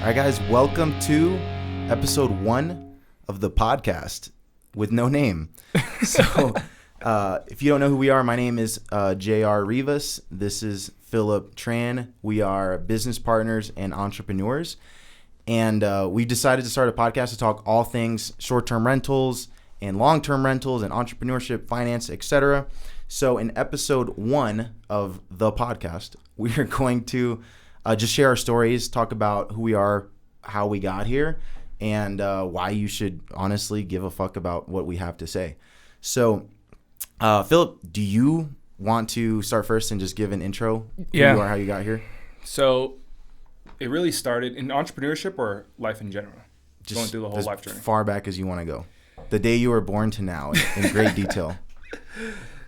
All right, guys, welcome to episode 1 of the podcast with no name. So if you don't know who we are, my name is J.R. Rivas. This is Philip Tran. We are business partners and entrepreneurs. And we decided to start a podcast to talk all things short-term rentals and long-term rentals and entrepreneurship, finance, etc. So in episode 1 of the podcast, we are going to just share our stories, talk about who we are, how we got here, and why you should honestly give a fuck about what we have to say. So, Philip, do you want to start first and just give an intro? Who you are, how you got here? So, it really started in entrepreneurship or life in general? Just going through the whole life journey. As far back as you want to go. The day you were born to now, in great detail.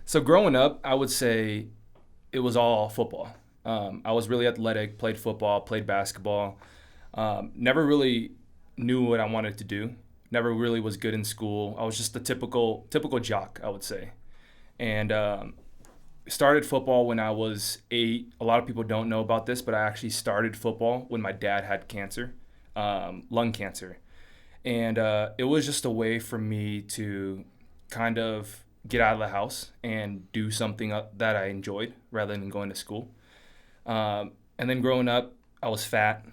So, growing up, I would say it was all football. I was really athletic, played football, played basketball. Never really knew what I wanted to do. Never really was good in school. I was just a typical jock, I would say. And started football when I was 8. A lot of people don't know about this, but I actually started football when my dad had cancer, lung cancer. And it was just a way for me to kind of get out of the house and do something that I enjoyed rather than going to school. And then growing up, I was fat.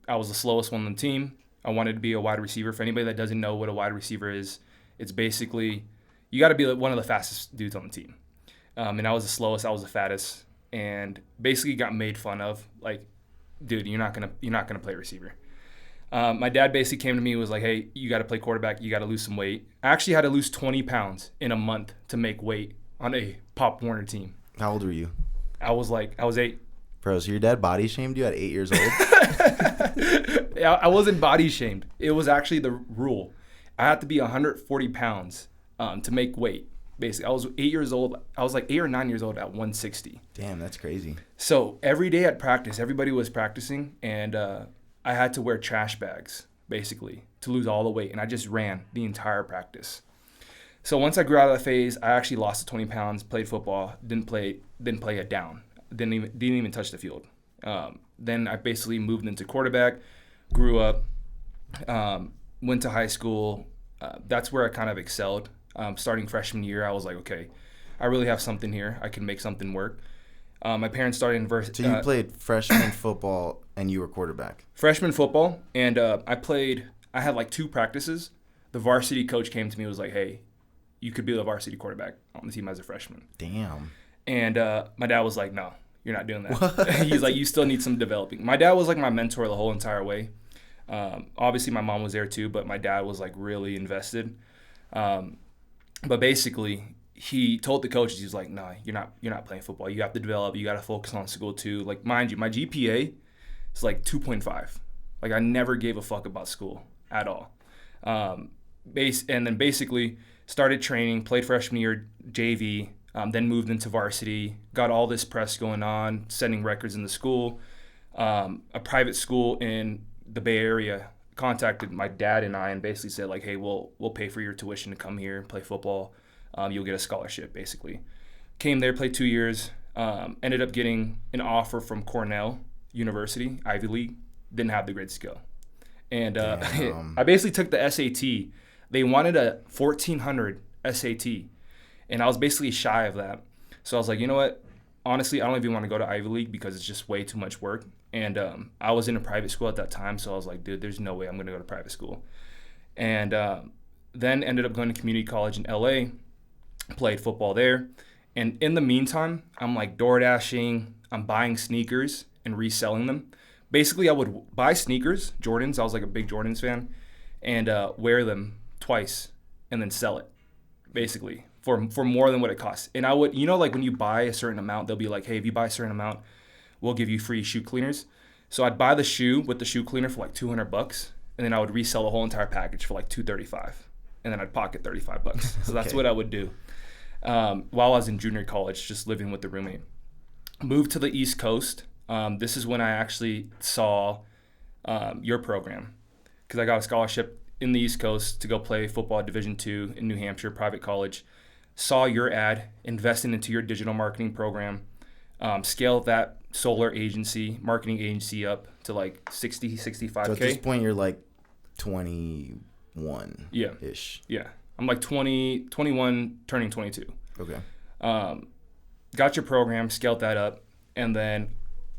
I was the slowest one on the team. I wanted to be a wide receiver. For anybody that doesn't know what a wide receiver is, it's basically you got to be one of the fastest dudes on the team. And I was the slowest. I was the fattest, and basically got made fun of. Like, dude, you're not gonna play receiver. My dad basically came to me and was like, "Hey, you got to play quarterback. You got to lose some weight." I actually had to lose 20 pounds in a month to make weight on a Pop Warner team. How old were you? I was 8. Bro, so your dad body shamed you at 8 years old? I wasn't body shamed. It was actually the rule. I had to be 140 pounds to make weight. Basically, I was 8 years old. I was like 8 or 9 years old at 160. Damn, that's crazy. So every day at practice, everybody was practicing, and I had to wear trash bags, basically, to lose all the weight. And I just ran the entire practice. So once I grew out of that phase, I actually lost the 20 pounds, played football, didn't play it down. Didn't even touch the field. Then I basically moved into quarterback, grew up, went to high school. That's where I kind of excelled. Starting freshman year, I was like, okay, I really have something here. I can make something work. My parents started university. So you played freshman football and you were quarterback? Freshman football, and I had like 2 practices. The varsity coach came to me and was like, hey, you could be the varsity quarterback on the team as a freshman. Damn. And my dad was like, no, you're not doing that. He's like, you still need some developing. My dad was like my mentor the whole entire way. Obviously, my mom was there too, but my dad was like really invested. But basically, he told the coaches, he was like, no, you're not playing football. You have to develop. You got to focus on school too. Like, mind you, my GPA is like 2.5. Like, I never gave a fuck about school at all. And then basically started training, played freshman year JV, then moved into varsity, got all this press going on, setting records in the school. A private school in the Bay Area contacted my dad and I and basically said, like, hey, we'll pay for your tuition to come here and play football. You'll get a scholarship, basically. Came there, played 2 years, ended up getting an offer from Cornell University, Ivy League. Didn't have the grades to go. And I basically took the SAT. They wanted a 1,400 SAT. And I was basically shy of that. So I was like, you know what? Honestly, I don't even want to go to Ivy League because it's just way too much work. And I was in a private school at that time. So I was like, dude, there's no way I'm going to go to private school. And then ended up going to community college in LA, played football there. And in the meantime, I'm like door dashing. I'm buying sneakers and reselling them. Basically, I would buy sneakers, Jordans. I was like a big Jordans fan, and wear them twice and then sell it, basically. For more than what it costs. And I would, like when you buy a certain amount, they'll be like, hey, if you buy a certain amount, we'll give you free shoe cleaners. So I'd buy the shoe with the shoe cleaner for like $200, and then I would resell the whole entire package for like $235, and then I'd pocket $35. So that's what I would do while I was in junior college, just living with the roommate. Moved to the East Coast. This is when I actually saw your program, because I got a scholarship in the East Coast to go play football at Division II in New Hampshire, private college. Saw your ad, invested into your digital marketing program, scaled that solar agency, marketing agency up to like 60, 65K. So at this point, you're like 21-ish. Yeah. I'm like 21, turning 22. Okay. Got your program, scaled that up. And then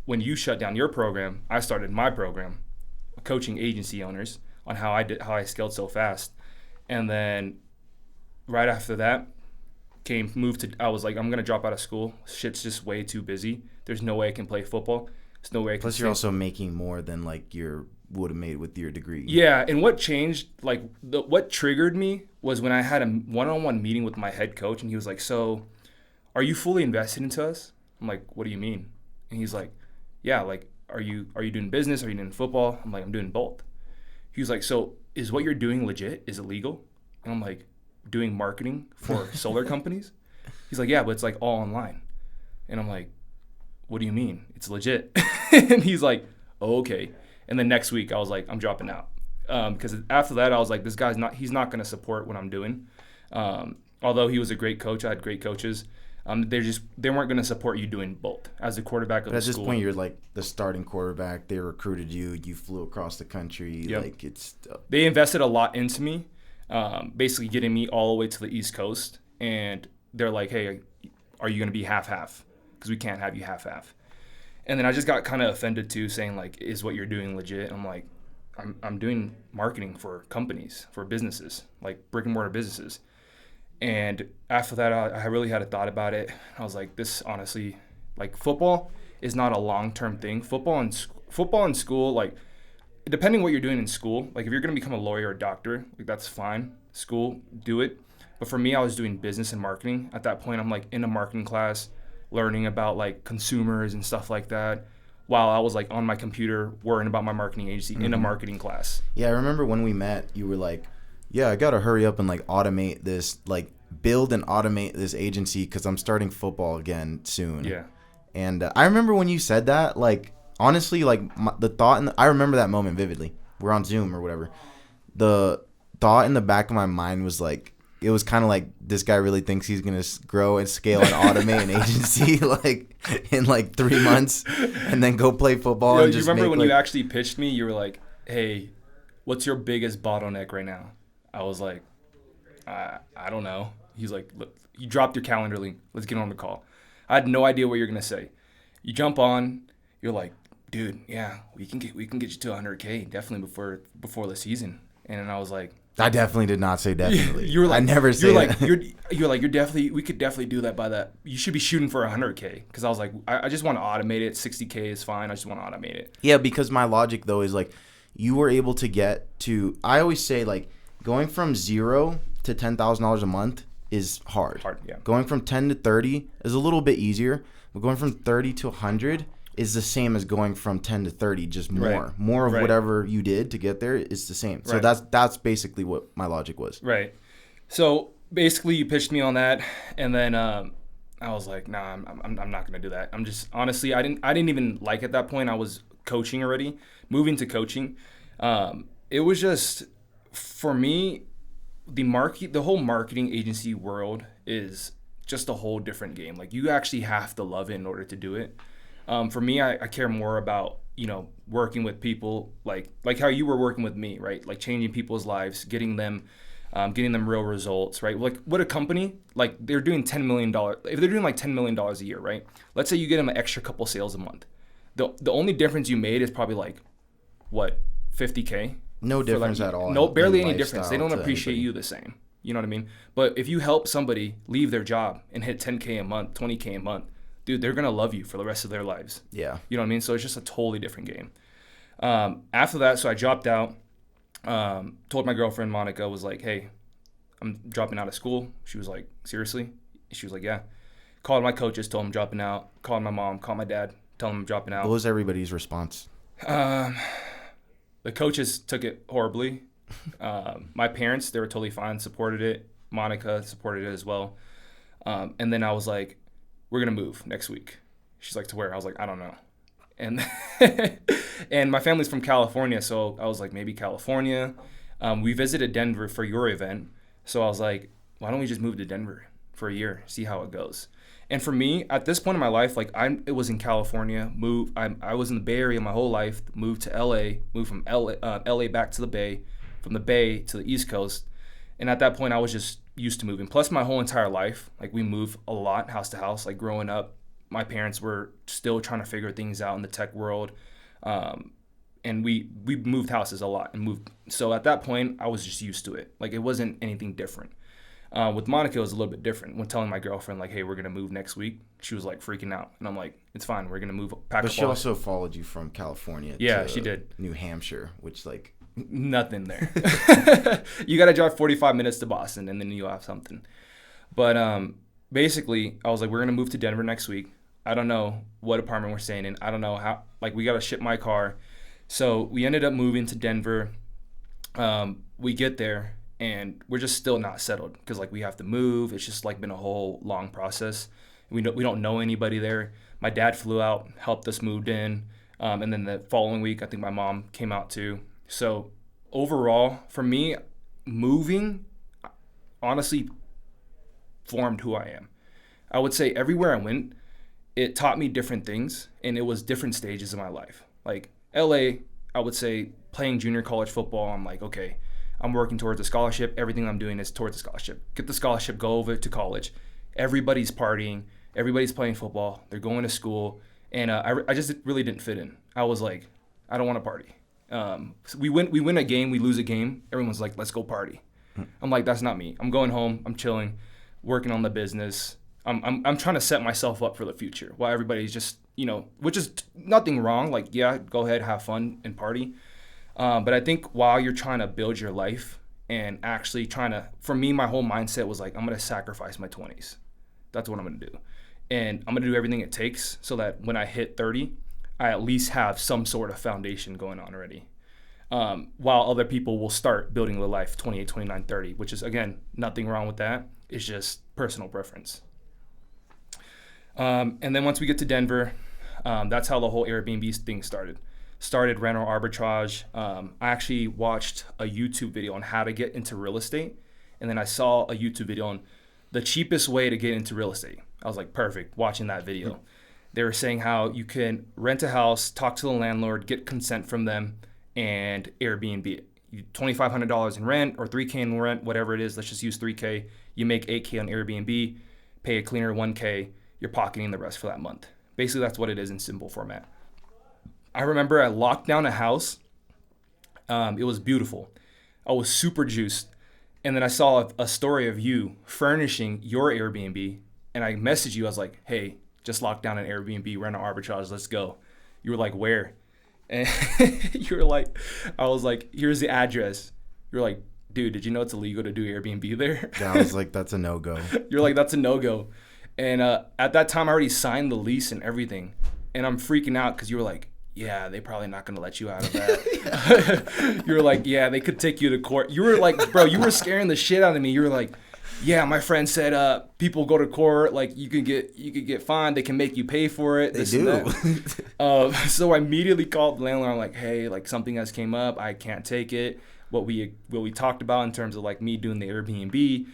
when you shut down your program, I started my program, coaching agency owners on how I scaled so fast. And then right after that, I was like, I'm going to drop out of school. Shit's just way too busy. There's no way I can play football. There's no way I can. Plus, you're also making more than like you would have made with your degree. Yeah, and what changed, like what triggered me was when I had a one-on-one meeting with my head coach, and he was like, "So, are you fully invested into us?" I'm like, "What do you mean?" And he's like, "Yeah, like, are you doing business? Are you doing football?" I'm like, "I'm doing both." He was like, "So, is what you're doing legit? Is it legal?" And I'm like, "Doing marketing for solar companies?" He's like, "Yeah, but it's like all online." And I'm like, "What do you mean? It's legit." And he's like, "Oh, okay." And then next week I was like, I'm dropping out. Because after that I was like, he's not going to support what I'm doing. Although he was a great coach, I had great coaches. They weren't going to support you doing both as a quarterback of the school. At this point, you're like the starting quarterback. They recruited you. You flew across the country. Yep. Like they invested a lot into me, basically getting me all the way to the East Coast. And they're like, "Hey, are you going to be half-half? Because we can't have you half-half." And then I just got kind of offended too, saying like, "Is what you're doing legit?" I'm like, I'm doing marketing for companies, for businesses, like brick and mortar businesses. And after that, I really had a thought about it. I was like, this honestly, like football is not a long-term thing. Football in school, like depending what you're doing in school, like if you're going to become a lawyer or a doctor, like that's fine. School, do it. But for me, I was doing business and marketing. At that point, I'm like in a marketing class, learning about like consumers and stuff like that, while I was like on my computer worrying about my marketing agency in a marketing class. Yeah, I remember when we met, you were like, "Yeah, I gotta hurry up and like automate this, like build and automate this agency because I'm starting football again soon." Yeah. And I remember when you said that, like honestly, like the thought, I remember that moment vividly. We're on Zoom or whatever. The thought in the back of my mind was like, it was kind of like, this guy really thinks he's going to grow and scale and automate an agency like in like 3 months and then go play football. And just you remember when you actually pitched me, you were like, "Hey, what's your biggest bottleneck right now?" I was like, I don't know. He's like, "Look, you dropped your calendar link. Let's get on the call." I had no idea what you're going to say. You jump on, you're like, "Dude, yeah, we can get you to 100K definitely before the season." And I was like, I definitely did not say definitely. You were like, I never said that. We could definitely do that by that. You should be shooting for 100K. Because I was like, I just want to automate it. 60K is fine. I just want to automate it. Yeah, because my logic though is like, you were able to get to, I always say like, going from $0 to $10,000 a month is hard. Yeah. Going from 10 to 30 is a little bit easier, but going from 30 to 100 is the same as going from 10 to 30, just more. Right. More of whatever you did to get there is the same. So that's basically what my logic was. Right. So basically you pitched me on that, and then I was like, "Nah, I'm not gonna do that." I'm just, honestly, I didn't even like at that point. I was coaching already, moving to coaching. It was just, for me, the whole marketing agency world is just a whole different game. Like you actually have to love it in order to do it. For me, I care more about, working with people like how you were working with me, right? Like changing people's lives, getting them real results, right? Like what a company, like they're doing $10 million. If they're doing like $10 million a year, right? Let's say you get them an extra couple sales a month. The only difference you made is probably like, what, 50K? No difference at all. No, barely any difference. They don't appreciate you the same. You know what I mean? But if you help somebody leave their job and hit 10K a month, 20K a month, dude, they're going to love you for the rest of their lives. Yeah. You know what I mean? So it's just a totally different game. After that, so I dropped out, told my girlfriend, Monica, was like, "Hey, I'm dropping out of school." She was like, "Seriously?" She was like, "Yeah." Called my coaches, told them I'm dropping out. Called my mom, called my dad, told them I'm dropping out. What was everybody's response? The coaches took it horribly. My parents, they were totally fine, supported it. Monica supported it as well. And then I was like, "We're going to move next week." She's like, "To where?" I was like, "I don't know." And and my family's from California, so I was like, maybe California. We visited Denver for your event, so I was like, why don't we just move to Denver for a year, see how it goes? And for me, at this point in my life, like it was in California, I was in the Bay Area my whole life, moved to LA, moved from LA back to the Bay, from the Bay to the East Coast. And at that point, I was just used to moving. Plus my whole entire life, like we moved a lot house to house. Like growing up, my parents were still trying to figure things out in the tech world. And we moved houses a lot and moved. So at that point, I was just used to it. Like it wasn't anything different. With Monica, it was a little bit different. When telling my girlfriend, like, hey, we're going to move next week, she was like freaking out. And I'm like, it's fine. We're going to move. But she also followed you from California to she did. New Hampshire, which like. Nothing there. You got to drive 45 minutes to Boston and then you have something. But basically, I was like, we're going to move to Denver next week. I don't know what apartment we're staying in. I don't know how, like, we got to ship my car. So we ended up moving to Denver. We get there and we're just still not settled because, like, we have to move. It's just, like, been a whole long process. We don't know anybody there. My dad flew out, helped us moved in. And then the following week, I think my mom came out too. So overall, for me, moving honestly formed who I am. I would say everywhere I went, it taught me different things, and it was different stages of my life. Like LA, I would say playing junior college football, I'm like, okay, I'm working towards a scholarship. Everything I'm doing is towards a scholarship. Get the scholarship, go over to college. Everybody's partying. Everybody's playing football. They're going to school. And I just really didn't fit in. I was like, I don't want to party. So we win a game, we lose a game. Everyone's like, let's go party. I'm like, that's not me. I'm going home. I'm chilling, working on the business. I'm trying to set myself up for the future while everybody's just, which is nothing wrong. Like, yeah, go ahead, have fun and party. But I think while you're trying to build your life and actually for me, my whole mindset was like, I'm going to sacrifice my 20s. That's what I'm going to do. And I'm going to do everything it takes so that when I hit 30, I at least have some sort of foundation going on already. While other people will start building their life 28, 29, 30, which is, again, nothing wrong with that. It's just personal preference. And then once we get to Denver, that's how the whole Airbnb thing started. Started rental arbitrage. I actually watched a YouTube video on how to get into real estate. And then I saw a YouTube video on the cheapest way to get into real estate. I was like, perfect, watching that video. They were saying how you can rent a house, talk to the landlord, get consent from them, and Airbnb it. $2,500 in rent or $3K in rent, whatever it is. Let's just use $3K. You make $8K on Airbnb, pay a cleaner $1K. You're pocketing the rest for that month. Basically, that's what it is in simple format. I remember I locked down a house. It was beautiful. I was super juiced. And then I saw a story of you furnishing your Airbnb. And I messaged you. I was like, hey, just locked down an Airbnb, rental arbitrage. Let's go. You were like, where? And you were like, I was like, here's the address. You're like, dude, did you know it's illegal to do Airbnb there? Yeah, I was like, that's a no-go. You're like, that's a no-go. And at that time, I already signed the lease and everything. And I'm freaking out because you were like, yeah, they probably not going to let you out of that. You were like, yeah, they could take you to court. You were like, bro, you were scaring the shit out of me. You were like, yeah, my friend said people go to court, like you could get fined. They can make you pay for it. They do. So I immediately called the landlord. I'm like, hey, like something has came up. I can't take it. What we talked about in terms of like me doing the Airbnb,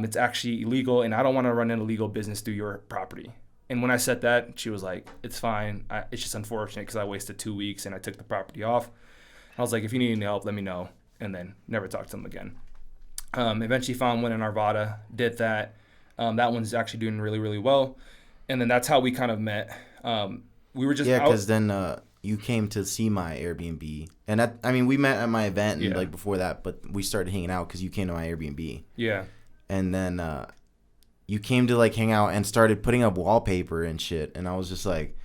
it's actually illegal, and I don't want to run an illegal business through your property. And when I said that, she was like, it's fine. It's just unfortunate because I wasted 2 weeks and I took the property off. I was like, if you need any help, let me know. And then never talked to them again. Eventually found one in Arvada, did that. That one's actually doing really, really well. And then that's how we kind of met. We were just because then you came to see my Airbnb. And we met at my event and like before that, but we started hanging out because you came to my Airbnb. Yeah. And then you came to like hang out and started putting up wallpaper and shit. And I was just like,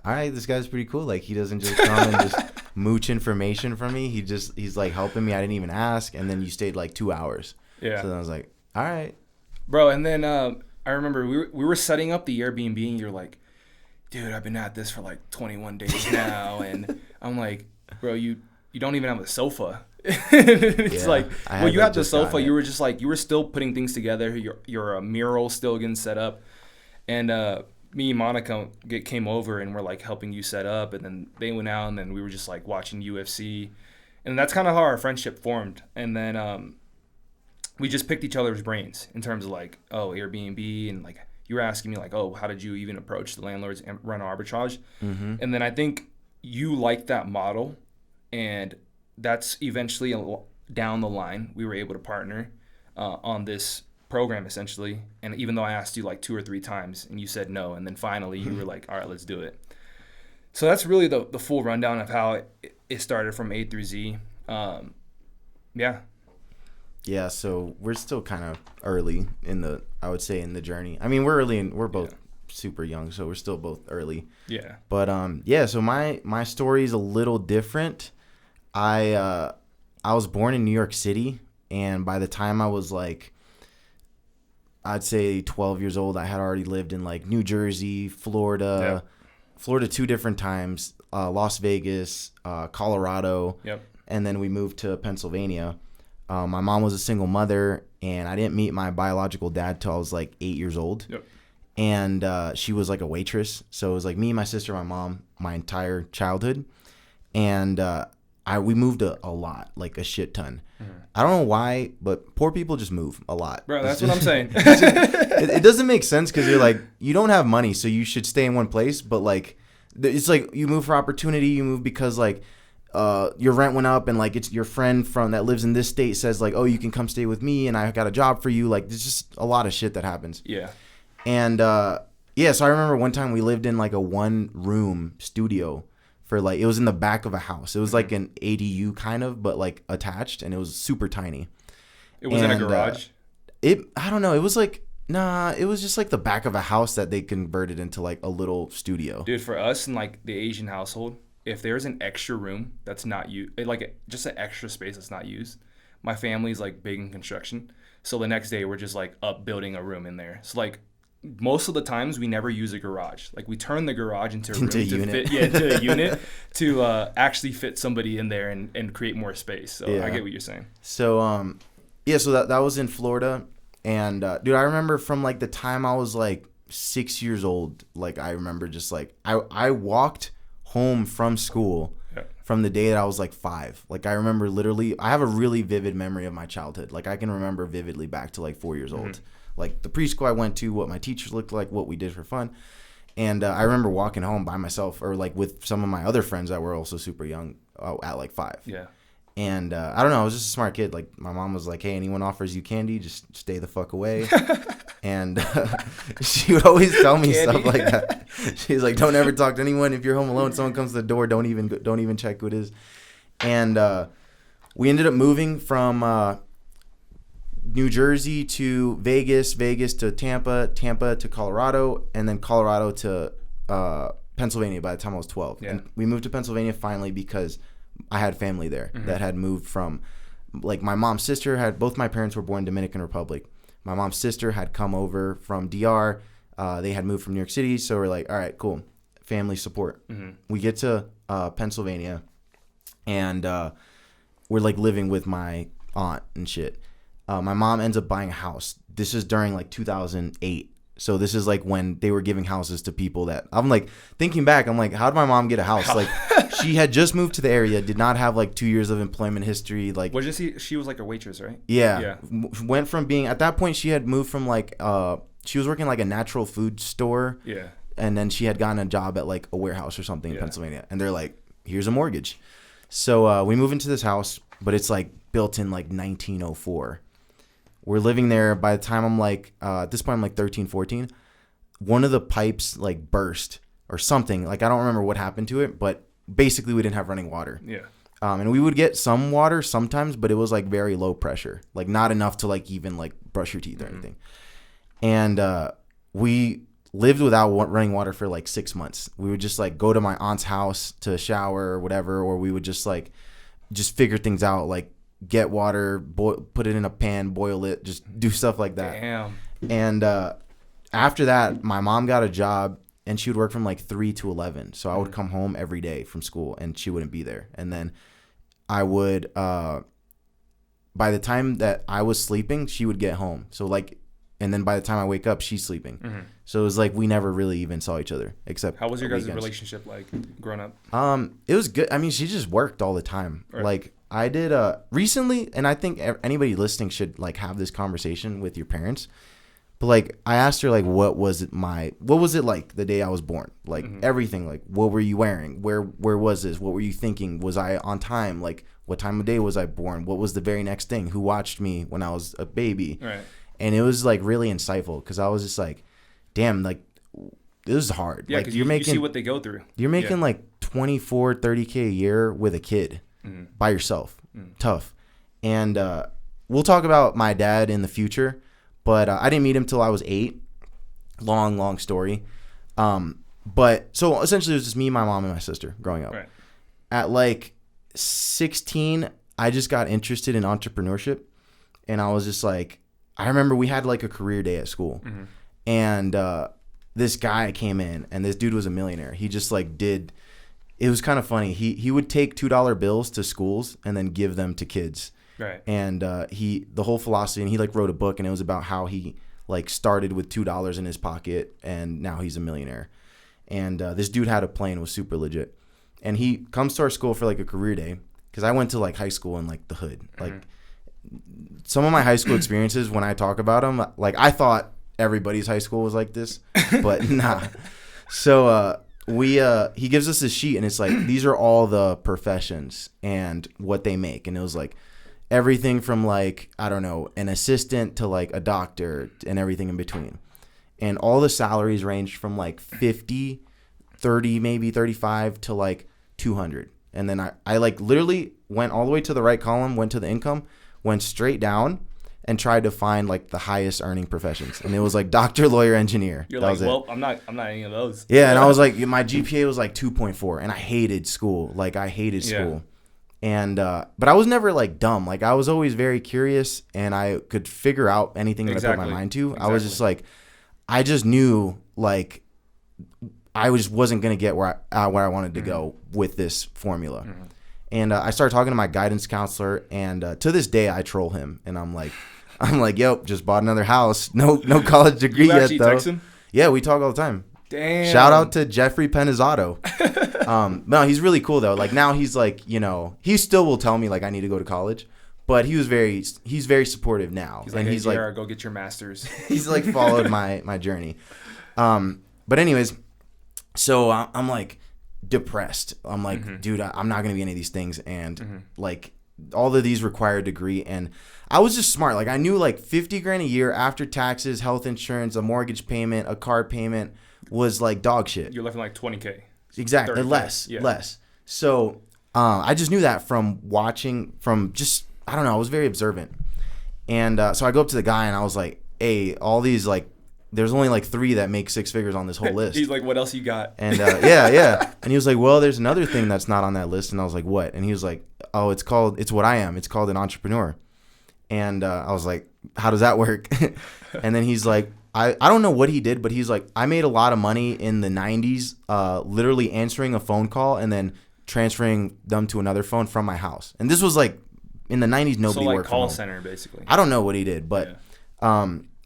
all right, this guy's pretty cool. Like he doesn't just come and just mooch information from me. He's like helping me. I didn't even ask. And then you stayed like 2 hours. Yeah. So then I was like, all right. Bro, and then I remember we were setting up the Airbnb and you're like, dude, I've been at this for like 21 days now. And I'm like, bro, you don't even have a sofa. It's like, well, you had the sofa. You were just like, you were still putting things together. Your mural still getting set up. And me and Monica came over and we're like helping you set up. And then they went out and then we were just like watching UFC. And that's kind of how our friendship formed. And then we just picked each other's brains in terms of like, oh, Airbnb and like you were asking me like, oh, how did you even approach the landlords and run arbitrage? Mm-hmm. And then I think you like that model, and that's eventually down the line we were able to partner on this program essentially. And even though I asked you like 2 or 3 times and you said no, and then finally you were like, all right, let's do it. So that's really the full rundown of how it started from A through Z. Yeah. Yeah, so we're still kind of early in the, I would say, in the journey. I mean, we're early and we're both super young, so we're still both early. Yeah. But yeah, so my story is a little different. I was born in New York City, and by the time I was like, I'd say 12 years old, I had already lived in like New Jersey, Florida, Florida 2 different times, Las Vegas, Colorado, and then we moved to Pennsylvania. My mom was a single mother, and I didn't meet my biological dad till I was like 8 years old. And she was like a waitress. So it was like me, my sister, my mom, my entire childhood. And we moved a lot, like a shit ton. I don't know why, but poor people just move a lot. Bro, that's what I'm saying. It doesn't make sense because you're like, you don't have money, so you should stay in one place. But like, it's like you move for opportunity. You move because like your rent went up, and like it's your friend from that lives in this state says like, oh, you can come stay with me, and I got a job for you. Like, there's just a lot of shit that happens. Yeah. And yeah, so I remember one time we lived in like a 1-room studio for like, it was in the back of a house. It was like an ADU kind of, but like attached, and it was super tiny. It was in a garage? I don't know. It was like, nah, it was just like the back of a house that they converted into like a little studio. Dude, for us in like the Asian household, if there's an extra room that's not used, like just an extra space that's not used, my family's like big in construction. So the next day we're just like up building a room in there. So like, most of the times we never use a garage. Like we turn the garage into a room to unit. Fit, into a unit to actually fit somebody in there and create more space. So I get what you're saying. So yeah, so that was in Florida, and dude, I remember from like the time I was like 6 years old, like I remember just like I walked home from school from the day that I was like 5. Like I remember literally, I have a really vivid memory of my childhood. Like I can remember vividly back to like 4 years old. Like the preschool I went to, what my teachers looked like, what we did for fun. And I remember walking home by myself, or like with some of my other friends that were also super young at like 5. Yeah. And I don't know, I was just a smart kid. Like my mom was like, hey, anyone offers you candy, just stay the fuck away. And she would always tell me stuff like that. She's like, don't ever talk to anyone. If you're home alone, someone comes to the door, don't even check who it is. And we ended up moving from New Jersey to Vegas to Tampa to Colorado, and then Colorado to Pennsylvania by the time I was 12. Yeah. And we moved to Pennsylvania finally because I had family there that had moved from, like my mom's sister had, both my parents were born in Dominican Republic. My mom's sister had come over from DR. They had moved from New York City. So we're like, all right, cool. Family support. We get to Pennsylvania, and we're like living with my aunt and shit. My mom ends up buying a house. This is during like 2008. So this is like when they were giving houses to people that, I'm like, thinking back, I'm like, how did my mom get a house? Like she had just moved to the area, did not have like 2 years of employment history. Like, she was like a waitress, right? Yeah. Went from being, at that point she had moved from like, she was working like a natural food store. Yeah. And then she had gotten a job at like a warehouse or something in Pennsylvania. And they're like, here's a mortgage. So we move into this house, but it's like built in like 1904. We're living there. By the time I'm like, at this point, I'm like 13, 14. One of the pipes like burst or something. Like, I don't remember what happened to it, but basically we didn't have running water. Yeah. And we would get some water sometimes, but it was like very low pressure, like not enough to like even like brush your teeth or anything. And we lived without running water for like 6 months. We would just like go to my aunt's house to shower or whatever, or we would just figure things out, like get water, put it in a pan, boil it, just do stuff like that. Damn. And after that, my mom got a job, and she would work from like 3 to 11. So I would come home every day from school, and she wouldn't be there. And then I would, by the time that I was sleeping, she would get home. So like, and then by the time I wake up, she's sleeping. So it was like we never really even saw each other, except. How was your guys' relationship like growing up? It was good. I mean, she just worked all the time. Right. Like I did recently, and I think anybody listening should like have this conversation with your parents. But like I asked her like what was it like the day I was born? Like everything. Like what were you wearing? Where was this? What were you thinking? Was I on time? Like what time of day was I born? What was the very next thing? Who watched me when I was a baby? Right. And it was like really insightful because I was just like, damn, like this is hard. Yeah, like because you see what they go through. You're making like 24, 30K a year with a kid by yourself. Tough. And we'll talk about my dad in the future. But I didn't meet him till I was 8. Long story. But so essentially it was just me, my mom, and my sister growing up. Right. At like 16, I just got interested in entrepreneurship. And I was just like, I remember we had like a career day at school. And this guy came in, and this dude was a millionaire. He just like it was kind of funny. He would take $2 bills to schools and then give them to kids. Right. And the whole philosophy, and he like wrote a book, and it was about how he like started with $2 in his pocket, and now he's a millionaire. And this dude had a plane, was super legit. And he comes to our school for like a career day, because I went to like high school in like the hood. Like some of my high school experiences, when I talk about them, like I thought everybody's high school was like this, but nah. So he gives us this sheet, and it's like these are all the professions and what they make, and it was like everything from like, I don't know, an assistant to like a doctor and everything in between. And all the salaries ranged from like 50, 30, maybe 35 to like 200. And then I like literally went all the way to the right column, went to the income, went straight down and tried to find like the highest earning professions. And it was like doctor, lawyer, engineer. You're that like, well, I'm not any of those. Yeah. And I was like, my GPA was like 2.4 and I hated school. Like I hated school. And but I was never like dumb. Like I was always very curious, and I could figure out anything that I put my mind to. I was just like, I just knew like I wasn't gonna get where I wanted to go with this formula. And I started talking to my guidance counselor, and to this day I troll him, and I'm like, yo, just bought another house, no college degree yet though. Text him? Yeah, we talk all the time. Damn. Shout out to Jeffrey Penizzato. No, he's really cool though. Like now he's like, you know, he still will tell me like I need to go to college, but he's very supportive now. He's like, and hey, he's JR, like, go get your master's. He's like followed my journey. But anyways, so I'm like depressed. I'm like, dude, I'm not gonna be any of these things, and like all of these require a degree. And I was just smart. Like I knew like $50,000 a year after taxes, health insurance, a mortgage payment, a car payment was like dog shit. You're left with like 20K. Exactly. Less. So I just knew that from watching, from just, I don't know, I was very observant. And so I go up to the guy and I was like, hey, all these like, there's only like 3 that make 6 figures on this whole list. He's like, what else you got? And yeah. And he was like, well, there's another thing that's not on that list. And I was like, what? And he was like, oh, it's what I am. It's called an entrepreneur. And I was like, how does that work? And then he's like, I don't know what he did, but he's like, I made a lot of money in the 90s, literally answering a phone call and then transferring them to another phone from my house. And this was like in the 90s, nobody so like worked call from center basically. I don't know what he did, but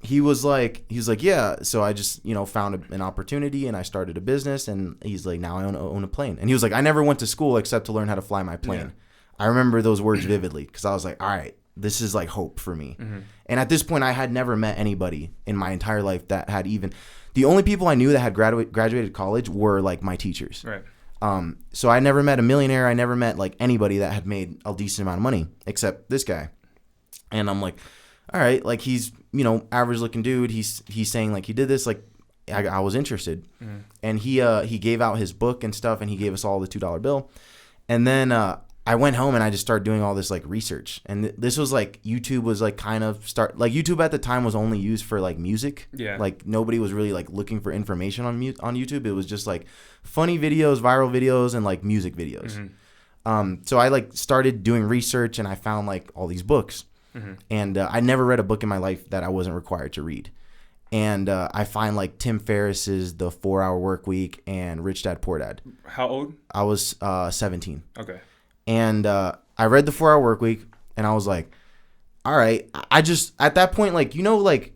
he was like, yeah. So I just, you know, found an opportunity and I started a business, and he's like, now I own a plane. And he was like, I never went to school except to learn how to fly my plane. Yeah. I remember those words vividly because I was like, all right, this is like hope for me. And at this point, I had never met anybody in my entire life that had even, the only people I knew that had graduated college were like my teachers. Right. So I never met a millionaire. I never met like anybody that had made a decent amount of money except this guy. And I'm like, all right, like he's, you know, average looking dude. He's saying like he did this, like I was interested. And he gave out his book and stuff, and he gave us all the $2 bill. And then I went home and I just started doing all this like research. And this was like, YouTube was like kind of YouTube at the time was only used for like music. Yeah. Like nobody was really like looking for information on YouTube. It was just like funny videos, viral videos, and like music videos. So I like started doing research, and I found like all these books. And I never read a book in my life that I wasn't required to read. And I find like Tim Ferriss's The 4-Hour Work Week and Rich Dad Poor Dad. How old? I was 17. Okay. And I read The 4-Hour Work Week, and I was like, all right. I just, at that point, like, you know, like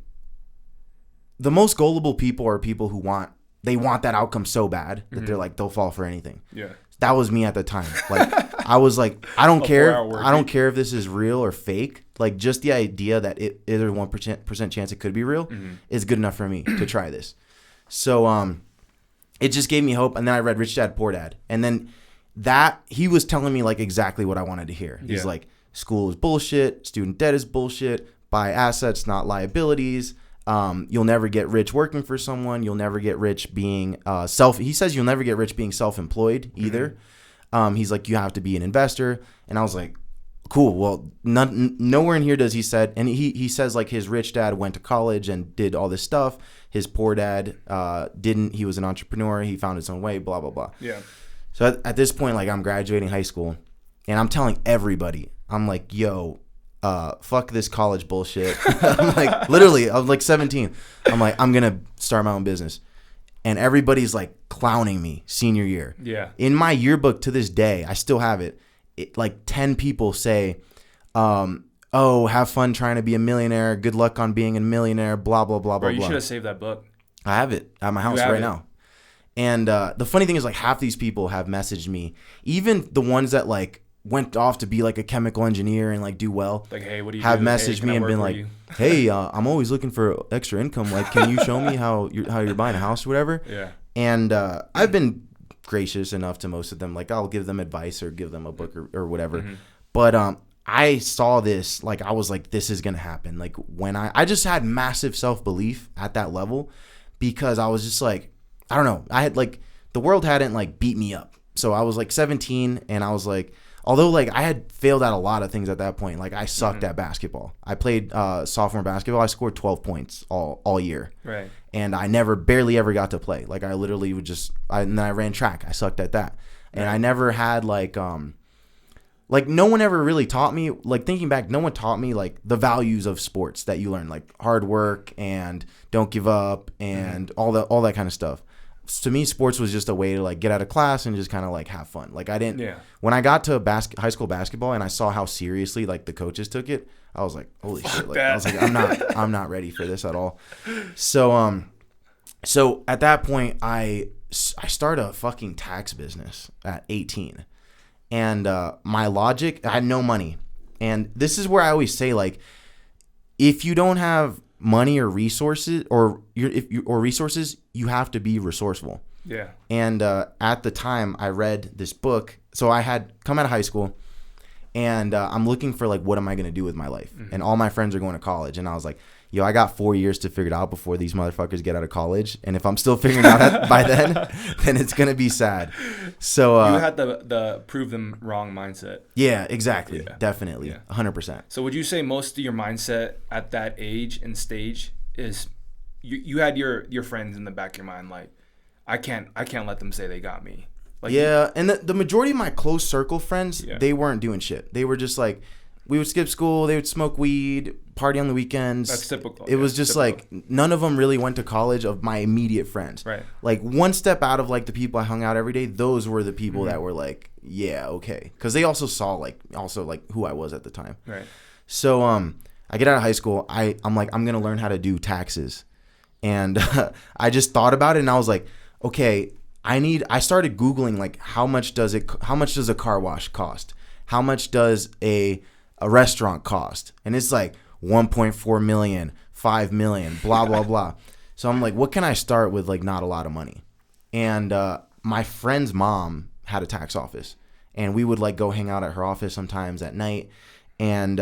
the most gullible people are people who want that outcome so bad that they're like, they'll fall for anything. Yeah. That was me at the time. Like I was like, I don't care. 4-hour work I don't week. care if this is real or fake. Like, just the idea that there's 1% chance it could be real is good enough for me to try this. So it just gave me hope. And then I read Rich Dad Poor Dad, and then he was telling me like exactly what I wanted to hear. He's like, school is bullshit, student debt is bullshit, buy assets, not liabilities. You'll never get rich working for someone. You'll never get rich being he says you'll never get rich being self-employed either. He's like, you have to be an investor. And I was like, cool. Well, nowhere in here does he said, and he says like his rich dad went to college and did all this stuff. His poor dad didn't. He was an entrepreneur. He found his own way, blah, blah, blah. Yeah. So at this point, like, I'm graduating high school and I'm telling everybody, I'm like, yo, fuck this college bullshit. I'm like, literally, I was like 17. I'm like, I'm going to start my own business. And everybody's like clowning me senior year. Yeah. In my yearbook to this day, I still have it. Like 10 people say, oh, have fun trying to be a millionaire. Good luck on being a millionaire, blah, blah, blah, blah, Bro, you blah. should have saved that book. I have it at my house right now. And the funny thing is, like, half these people have messaged me, even the ones that like went off to be like a chemical engineer and like do well. Like, hey, what do you have do? messaged me and been like, hey, I'm always looking for extra income. Like, can you show me how you're buying a house or whatever? Yeah. And I've been gracious enough to most of them. Like, I'll give them advice or give them a book or whatever. Mm-hmm. But I saw this, like, I was like, this is gonna happen. Like, when I just had massive self-belief at that level, because I was just like, I don't know. I had like, the world hadn't like beat me up. So I was like 17 and I was like, although like I had failed at a lot of things at that point. Like, I sucked at basketball. I played sophomore basketball. I scored 12 points all year. Right. And I barely ever got to play. Like, I literally would and then I ran track. I sucked at that. And I never had like no one ever really taught me, like, thinking back, no one taught me like the values of sports that you learn, like hard work and don't give up and all that kind of stuff. To me, sports was just a way to like get out of class and just kind of like have fun. Like, I didn't. Yeah. When I got to high school basketball and I saw how seriously like the coaches took it, I was like, holy shit! Like, I was like, I'm not ready for this at all. So so at that point, I started a fucking tax business at 18, and my logic, I had no money, and this is where I always say, like, if you don't have money or resources resources, you have to be resourceful. Yeah. And at the time, I read this book. So I had come out of high school, and I'm looking for like, what am I going to do with my life? And all my friends are going to college, and I was like, yo, I got 4 years to figure it out before these motherfuckers get out of college. And if I'm still figuring it out by then it's going to be sad. So you had the prove them wrong mindset. Yeah, exactly. Yeah. Definitely. Yeah. 100%. So would you say most of your mindset at that age and stage is you had your friends in the back of your mind, like, I can't let them say they got me. Like, yeah, and the majority of my close circle friends, they weren't doing shit. They were just like, we would skip school, they would smoke weed, party on the weekends. That's typical. It was just typical. Like, none of them really went to college of my immediate friends. Right. Like, one step out of like the people I hung out every day, those were the people that were like, yeah, okay. Because they also saw like who I was at the time. Right. So I get out of high school, I'm like, I'm going to learn how to do taxes. And I just thought about it, and I was like, okay, I started Googling, like, how much does a car wash cost? How much does a restaurant cost? And it's like 1.4 million, 5 million, blah, blah, blah. So I'm like, what can I start with, like, not a lot of money? And my friend's mom had a tax office, and we would like go hang out at her office sometimes at night. And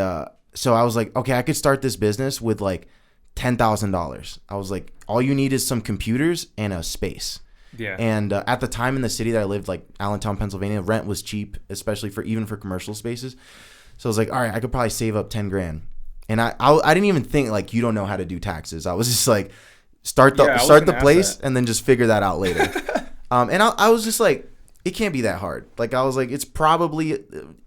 so I was like, okay, I could start this business with like $10,000. I was like, all you need is some computers and a space. Yeah. And at the time in the city that I lived, like Allentown, Pennsylvania, rent was cheap, especially even for commercial spaces. So I was like, all right, I could probably save up 10 grand. And I didn't even think like, you don't know how to do taxes. I was just like, start the place and then just figure that out later. And I was just like, it can't be that hard. Like, I was like, it's probably,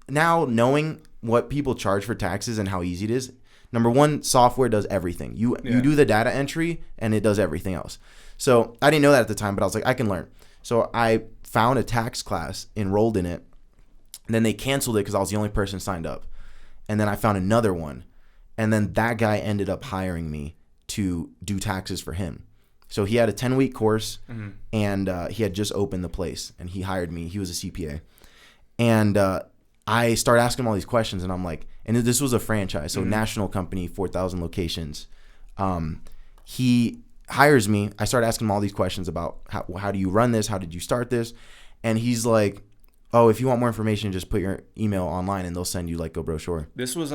now knowing what people charge for taxes and how easy it is, number one, software does everything. You do the data entry and it does everything else. So I didn't know that at the time, but I was like, I can learn. So I found a tax class, enrolled in it, and then they canceled it because I was the only person signed up. And then I found another one, and then that guy ended up hiring me to do taxes for him. So he had a 10-week course, and he had just opened the place, and he hired me. He was a CPA. And I start asking him all these questions, and I'm like, and this was a franchise, so national company, 4,000 locations. He hires me. I start asking him all these questions about how do you run this? How did you start this? And he's like, oh, if you want more information, just put your email online, and they'll send you like a brochure. This was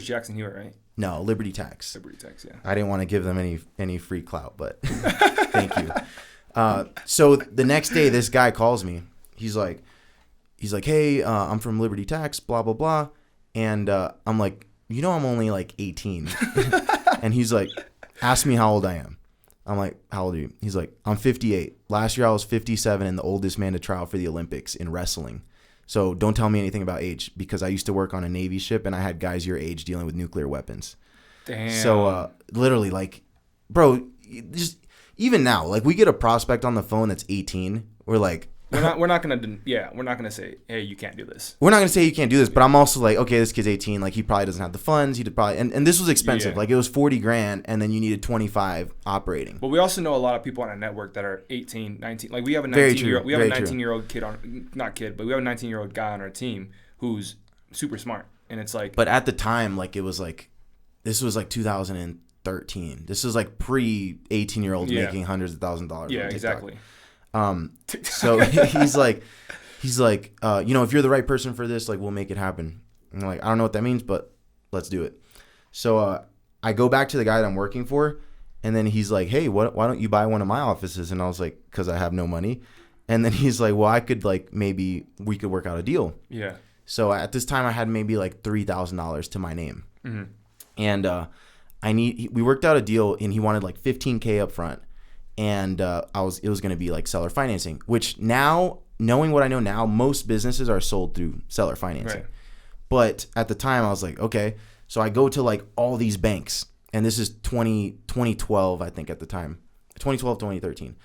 Jackson Hewitt, right? No, Liberty Tax. Liberty Tax, yeah. I didn't want to give them any free clout, but thank you. So the next day, this guy calls me. He's like, hey, I'm from Liberty Tax, blah, blah, blah. And I'm like, I'm only like 18. And he's like, ask me how old I am. I'm like, how old are you? He's like, I'm 58. Last year I was 57 and the oldest man to try out for the Olympics in wrestling. So don't tell me anything about age, because I used to work on a Navy ship and I had guys your age dealing with nuclear weapons. Damn. So literally, like, bro, just even now, like, we get a prospect on the phone that's 18. We're like, we're not gonna say, hey, you can't do this. We're not gonna say you can't do this, but I'm also like, okay, this kid's 18. Like, he probably doesn't have the funds. He'd probably and this was expensive. Yeah. Like, it was $40,000, and then you needed 25 operating. But we also know a lot of people on our network that are 18, 19. Like, we have a 19-year-old kid we have a 19-year-old guy on our team who's super smart, and it's like. But at the time, like, it was like, this was like 2013. This was like pre 18-year-olds making hundreds of thousands of dollars. Yeah, exactly. So he's like, if you're the right person for this, like, we'll make it happen. And I'm like, I don't know what that means, but let's do it. So I go back to the guy that I'm working for, and then he's like, hey, why don't you buy one of my offices? And I was like, because I have no money. And then he's like, well, I could, like, maybe we could work out a deal. Yeah. So at this time I had maybe like $3,000 to my name. Mm-hmm. And we worked out a deal, and he wanted like $15,000 up front. And it was going to be like seller financing, which now, knowing what I know now, most businesses are sold through seller financing. Right. But at the time I was like, okay. So I go to like all these banks, and this is 2012, I think, at the time, 2012, 2013.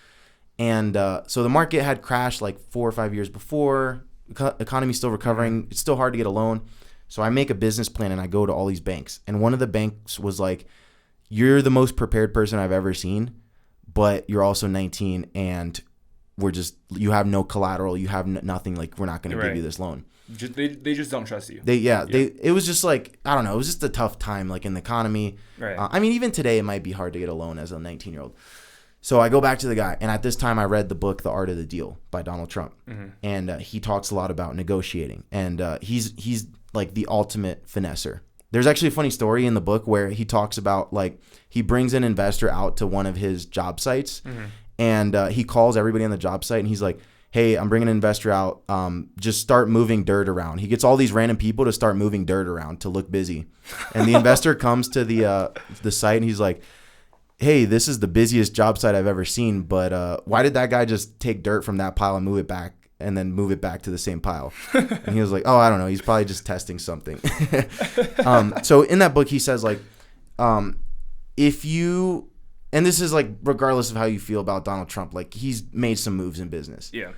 And so the market had crashed like 4 or 5 years before. Economy's still recovering. It's still hard to get a loan. So I make a business plan, and I go to all these banks. And one of the banks was like, you're the most prepared person I've ever seen, but you're also 19, and you have no collateral, you have nothing, like, we're not going to give you this loan. They just don't trust you. It was just like, I don't know, it was just a tough time, like, in the economy. Right. I mean, even today it might be hard to get a loan as a 19-year-old. So I go back to the guy, and at this time I read the book The Art of the Deal by Donald Trump. Mm-hmm. And he talks a lot about negotiating, and he's like the ultimate finesser. There's actually a funny story in the book where he talks about, like, he brings an investor out to one of his job sites, mm-hmm. and he calls everybody on the job site, and he's like, hey, I'm bringing an investor out. Just start moving dirt around. He gets all these random people to start moving dirt around to look busy. And the investor comes to the site, and he's like, hey, this is the busiest job site I've ever seen, but why did that guy just take dirt from that pile and move it back, and then move it back to the same pile? And he was like, oh, I don't know. He's probably just testing something. So in that book, he says, like, if you, and this is like, regardless of how you feel about Donald Trump, like, he's made some moves in business. Yeah.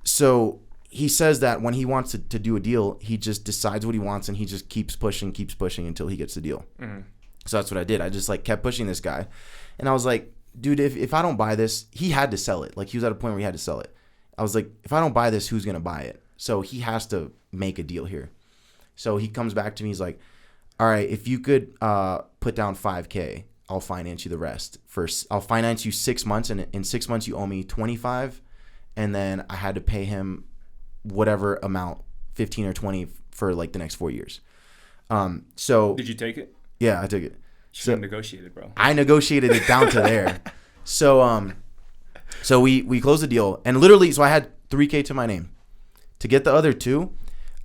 So he says that when he wants to do a deal, he just decides what he wants, and he just keeps pushing until he gets the deal. Mm-hmm. So that's what I did. I just, like, kept pushing this guy. And I was like, dude, if I don't buy this, he had to sell it. Like, he was at a point where he had to sell it. I was like, if I don't buy this, who's going to buy it? So he has to make a deal here. So he comes back to me. He's like, all right, if you could put down $5,000, I'll finance you the rest. First, I'll finance you 6 months, and in 6 months you owe me $25,000, and then I had to pay him whatever amount, 15 or 20, for like the next 4 years. So did you take it? Yeah, I took it. You negotiated, bro. I negotiated it down to there. So we closed the deal, and literally, so I had $3,000 to my name. To get the other $2,000,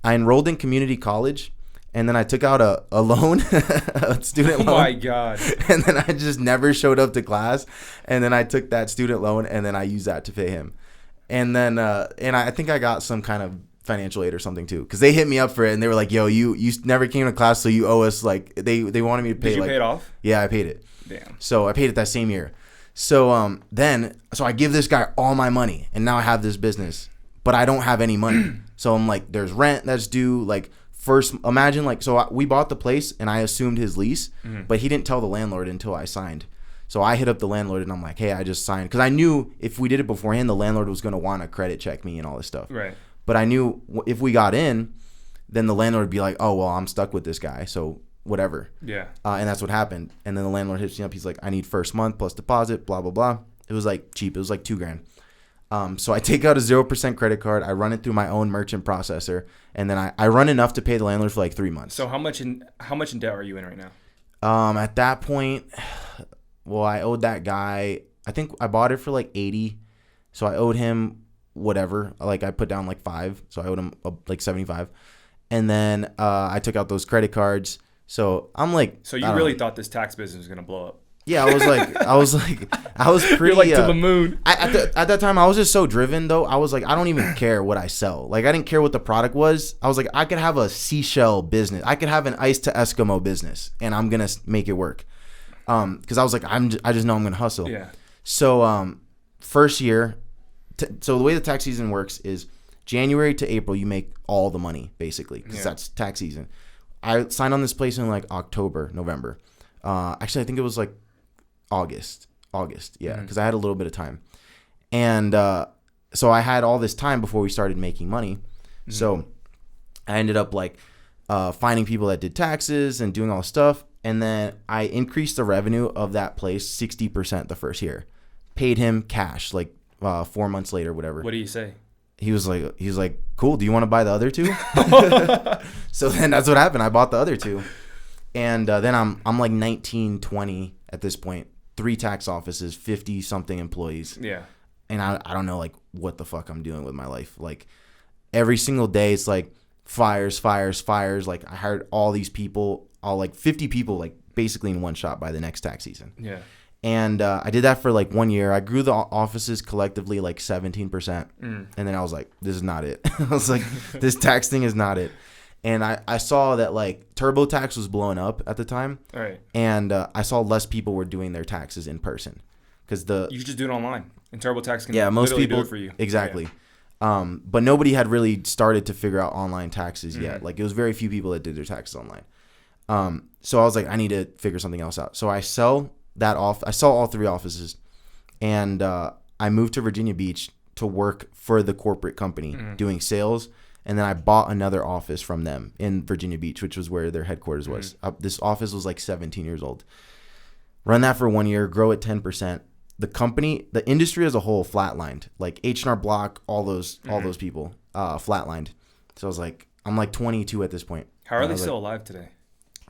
I enrolled in community college, and then I took out a loan, a student loan. Oh my God. And then I just never showed up to class, and then I took that student loan, and then I used that to pay him. And then and I think I got some kind of financial aid or something too, because they hit me up for it, and they were like, yo, you never came to class, so you owe us, like, they wanted me to pay. Did you like, pay it off? Yeah, I paid it. Damn. So I paid it that same year. So so I give this guy all my money, and now I have this business, but I don't have any money. So I'm like, there's rent that's due. Like, first, imagine, like, so we bought the place, and I assumed his lease, mm-hmm. but he didn't tell the landlord until I signed. So I hit up the landlord, and I'm like, hey, I just signed, because I knew if we did it beforehand, the landlord was going to want to credit check me and all this stuff. Right. But I knew if we got in, then the landlord would be like, oh, well, I'm stuck with this guy, so whatever. Yeah. And that's what happened. And then the landlord hits me up. He's like, I need first month plus deposit, blah, blah, blah. It was like cheap. It was like $2,000. So I take out a 0% credit card. I run it through my own merchant processor. And then I run enough to pay the landlord for like 3 months. So how much in debt are you in right now? At that point, well, I owed that guy, I think I bought it for like 80. So I owed him whatever. Like I put down like 5. So I owed him like 75. And then I took out those credit cards. So I'm like, so you really thought this tax business was gonna blow up? Yeah, I was pretty. You're like to the moon. At that time, I was just so driven though. I was like, I don't even care what I sell. Like, I didn't care what the product was. I was like, I could have a seashell business. I could have an ice to Eskimo business, and I'm gonna make it work. Because I was like, I just know I'm gonna hustle. Yeah. So first year, so the way the tax season works is January to April, you make all the money basically because that's tax season. I signed on this place in like October, November. Actually, I think it was like August, yeah, because I had a little bit of time. And so I had all this time before we started making money. Mm-hmm. So I ended up like finding people that did taxes and doing all this stuff. And then I increased the revenue of that place 60% the first year. Paid him cash like 4 months later, whatever. What do you say? He was like, cool, do you want to buy the other 2? So then that's what happened. I bought the other 2. And then I'm like 19, 20 at this point. 3 tax offices, 50 something employees. Yeah. And I don't know like what the fuck I'm doing with my life. Like every single day it's like fires. Like I hired all these people, all like 50 people, like basically in one shot by the next tax season. Yeah. And I did that for like 1 year. I grew the offices collectively like 17%. And then I was like, this is not it. I was like, this tax thing is not it. And I saw that like TurboTax was blowing up at the time. All right. And I saw less people were doing their taxes in person. Because you just do it online. And TurboTax can most people do it for you. Exactly. Yeah. But nobody had really started to figure out online taxes yet. Like it was very few people that did their taxes online. So I was like, I need to figure something else out. So I sell that off. I saw all 3 offices, and I moved to Virginia Beach to work for the corporate company doing sales. And then I bought another office from them in Virginia Beach, which was where their headquarters was. This office was like 17 years old. Run that for 1 year, grow at 10%. The industry as a whole flatlined. Like H&R Block, all those people flatlined. So I was like, I'm like 22 at this point. How are they still alive today?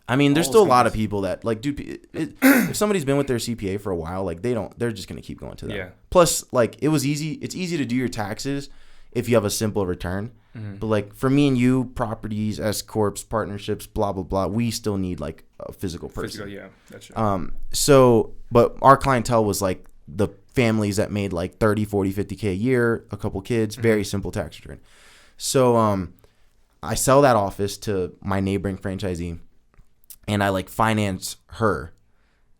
I mean, there's still a lot of people that like, dude, if somebody's been with their CPA for a while, like they're just going to keep going to that. Yeah. Plus, like it's easy to do your taxes if you have a simple return. But like for me and you, properties, S corps, partnerships, blah, blah, blah, we still need like a physical person. Yeah, that's true. So, but our clientele was like the families that made like 30, 40, 50K a year, a couple kids, very simple tax return. So, I sell that office to my neighboring franchisee. And I like finance her.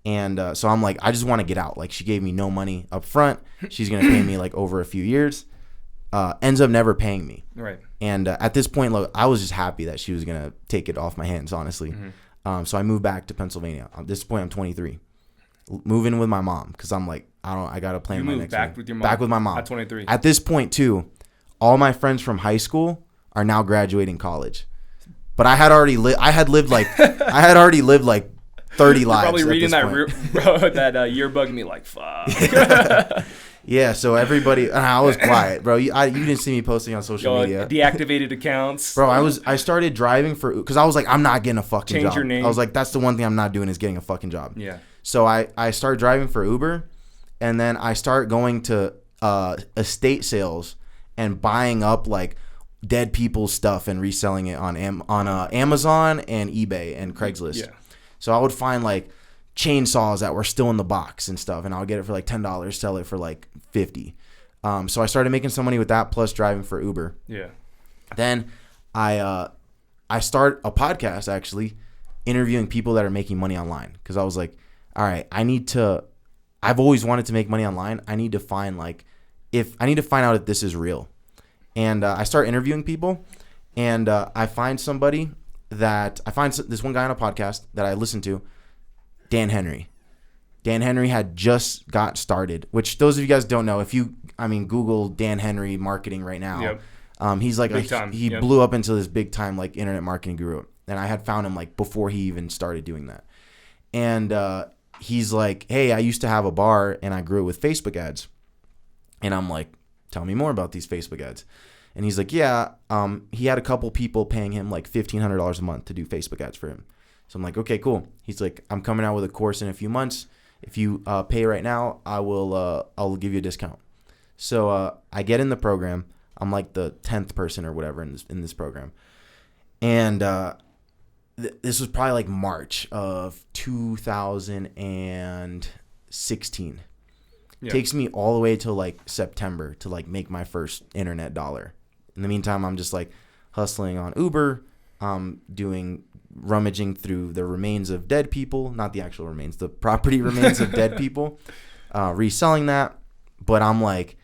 And so I'm like, I just want to get out. Like she gave me no money up front. She's going to pay me like over a few years. Ends up never paying me. Right. And at this point, look, I was just happy that she was going to take it off my hands, honestly. So I moved back to Pennsylvania. At this point, I'm 23. Moving with my mom because I'm like, I got to plan my next back one. With your mom. Back with my mom. At 23. At this point, too, all my friends from high school are now graduating college. But I had already lived like 30 lives. Probably reading that yearbook and me like, fuck. Yeah, so everybody, I was quiet, bro. You didn't see me posting on social media. Deactivated accounts. Bro, I started driving because I was like, I'm not getting a fucking job. Change your name. I was like, that's the one thing I'm not doing is getting a fucking job. Yeah. So I started driving for Uber, and then I started going to estate sales and buying up like dead people's stuff and reselling it on Amazon and eBay and Craigslist. Yeah. So I would find like chainsaws that were still in the box and stuff, and I would get it for like $10, sell it for like $50. So I started making some money with that plus driving for Uber. Yeah. Then I start a podcast actually interviewing people that are making money online because I was like, all right, I've always wanted to make money online. I need to find out if this is real. And I start interviewing people, and I find this one guy on a podcast that I listen to, Dan Henry. Dan Henry had just got started, which those of you guys don't know, if you Google Dan Henry marketing right now, He's like he Yep. blew up into this big time like internet marketing guru, and I had found him like before he even started doing that. And he's like, hey, I used to have a bar and I grew it with Facebook ads. And I'm like, tell me more about these Facebook ads. And he's like, yeah, he had a couple people paying him like $1,500 a month to do Facebook ads for him. So I'm like, okay, cool. He's like, I'm coming out with a course in a few months. If you pay right now, I'll give you a discount. So I get in the program. I'm like the 10th person or whatever in this program. And this was probably like March of 2016. Yeah. Takes me all the way till like September to like make my first internet dollar. In the meantime, I'm just like hustling on Uber, rummaging through the remains of dead people, not the actual remains, the property remains of dead people, reselling that. But I'm like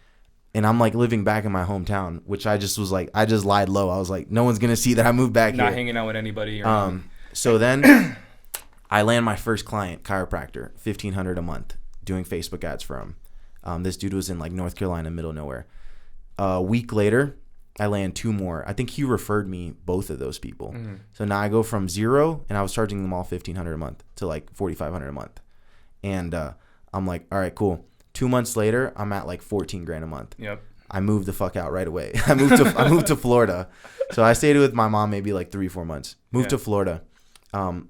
living back in my hometown, which I just lied low. I was like, no one's gonna see that I moved back here. Not hanging out with anybody. So then I land my first client, chiropractor, $1,500 a month, doing Facebook ads for him. This dude was in like North Carolina, middle of nowhere. A week later, I land 2 more. I think he referred me both of those people. Mm-hmm. So now I go from 0, and I was charging them all $1,500 a month to like $4,500 a month. And I'm like, all right, cool. 2 months later, I'm at like $14,000 a month. Yep. I moved the fuck out right away. I moved to Florida. So I stayed with my mom maybe like 3-4 months. Moved to Florida.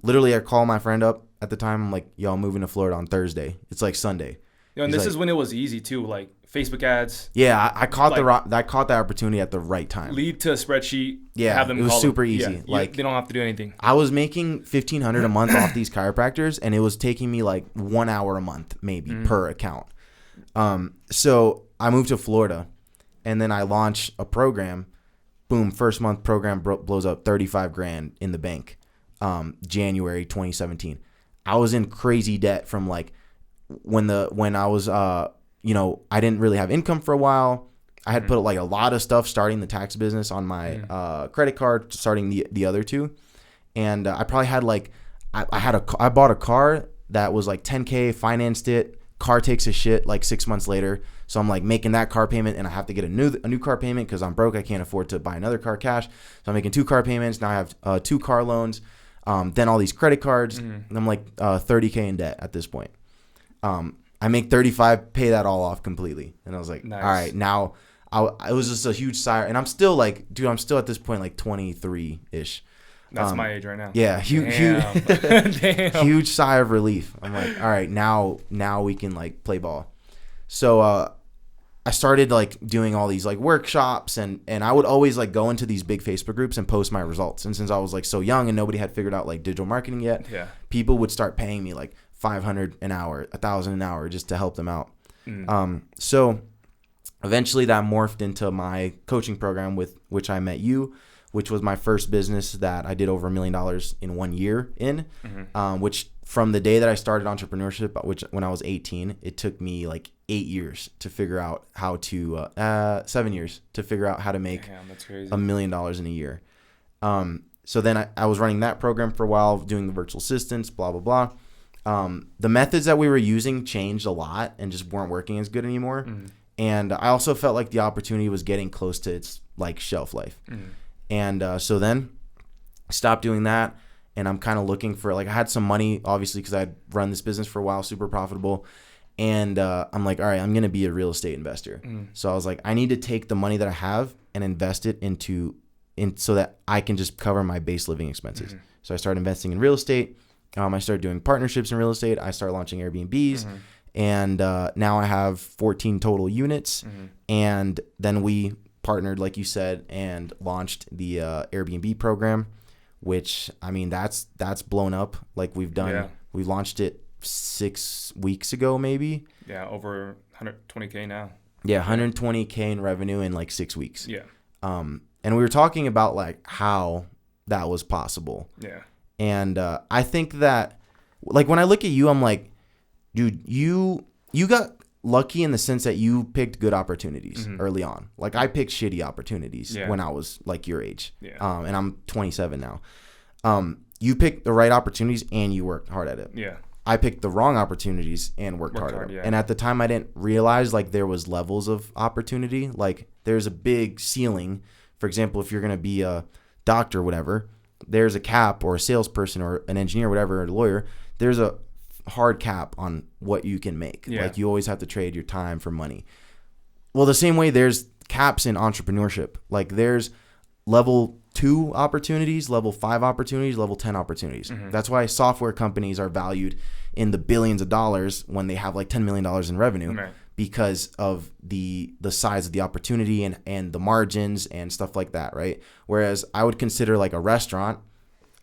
Literally, I call my friend up at the time. I'm like, yo, I'm moving to Florida on Thursday. It's like Sunday. And this is when it was easy too, like Facebook ads. Yeah, I caught the opportunity at the right time. Lead to a spreadsheet. Yeah, have them it was super easy. Yeah, they don't have to do anything. I was making $1,500 a month off these chiropractors, and it was taking me like 1 hour a month maybe per account. So I moved to Florida, and then I launched a program. Boom, first month program blows up, $35,000 in the bank. January 2017. I was in crazy debt from like when I was I didn't really have income for a while. I had put like a lot of stuff starting the tax business on my credit card, starting the other 2, and I probably had like I bought a car that was like $10,000, financed it. Car takes a shit like 6 months later, so I'm like making that car payment, and I have to get a new car payment because I'm broke. I can't afford to buy another car cash, so I'm making 2 car payments. Now I have 2 car loans. Then all these credit cards, and I'm like $30,000 in debt at this point. I make 35, pay that all off completely, and I was like, nice. All right, now it was just a huge sigh, and I'm still like, dude, I'm still at this point like 23-ish. That's my age right now. Yeah, huge sigh of relief. I'm like, all right, now we can like play ball. So I started like doing all these like workshops, and I would always like go into these big Facebook groups and post my results. And since I was like so young and nobody had figured out like digital marketing yet, people would start paying me like $500 an hour, $1,000 an hour just to help them out. So eventually that morphed into my coaching program, with which I met you, which was my first business that I did over $1 million in 1 year in, which from the day that I started entrepreneurship, which when I was 18, it took me like 8 years to figure out how to, 7 years to figure out how to make $1 million in a year. So then I was running that program for a while, doing the virtual assistants, blah, blah, blah. The methods that we were using changed a lot and just weren't working as good anymore. And I also felt like the opportunity was getting close to its like shelf life. And so then I stopped doing that, and I'm kind of looking for, like, I had some money, obviously, because I had run this business for a while, super profitable. And I'm like, all right, I'm going to be a real estate investor. So I was like, I need to take the money that I have and invest it so that I can just cover my base living expenses. So I started investing in real estate. I started doing partnerships in real estate. I started launching Airbnbs. And now I have 14 total units. And then we partnered, like you said, and launched the Airbnb program, which, I mean, that's blown up. Like we've launched it 6 weeks ago, maybe. Yeah, over 120K now. Yeah, 120K in revenue in like 6 weeks. Yeah. And we were talking about like how that was possible. Yeah. And I think that, like, when I look at you, I'm like, dude, you got lucky in the sense that you picked good opportunities early on. Like, I picked shitty opportunities when I was like your age. Yeah. And I'm 27 now. You picked the right opportunities and you worked hard at it. Yeah. I picked the wrong opportunities and worked hard at it. Yeah. And at the time, I didn't realize like there was levels of opportunity. Like, there's a big ceiling for example, if you're going to be a doctor or whatever, there's a cap, or a salesperson or an engineer, whatever, or a lawyer, there's a hard cap on what you can make. Yeah. Like you always have to trade your time for money. Well, the same way there's caps in entrepreneurship. Like there's level 2 opportunities, level 5 opportunities, level 10 opportunities. Mm-hmm. That's why software companies are valued in the billions of dollars when they have like $10 million in revenue, Right. because of the size of the opportunity and the margins and stuff like that, right? Whereas I would consider like a restaurant,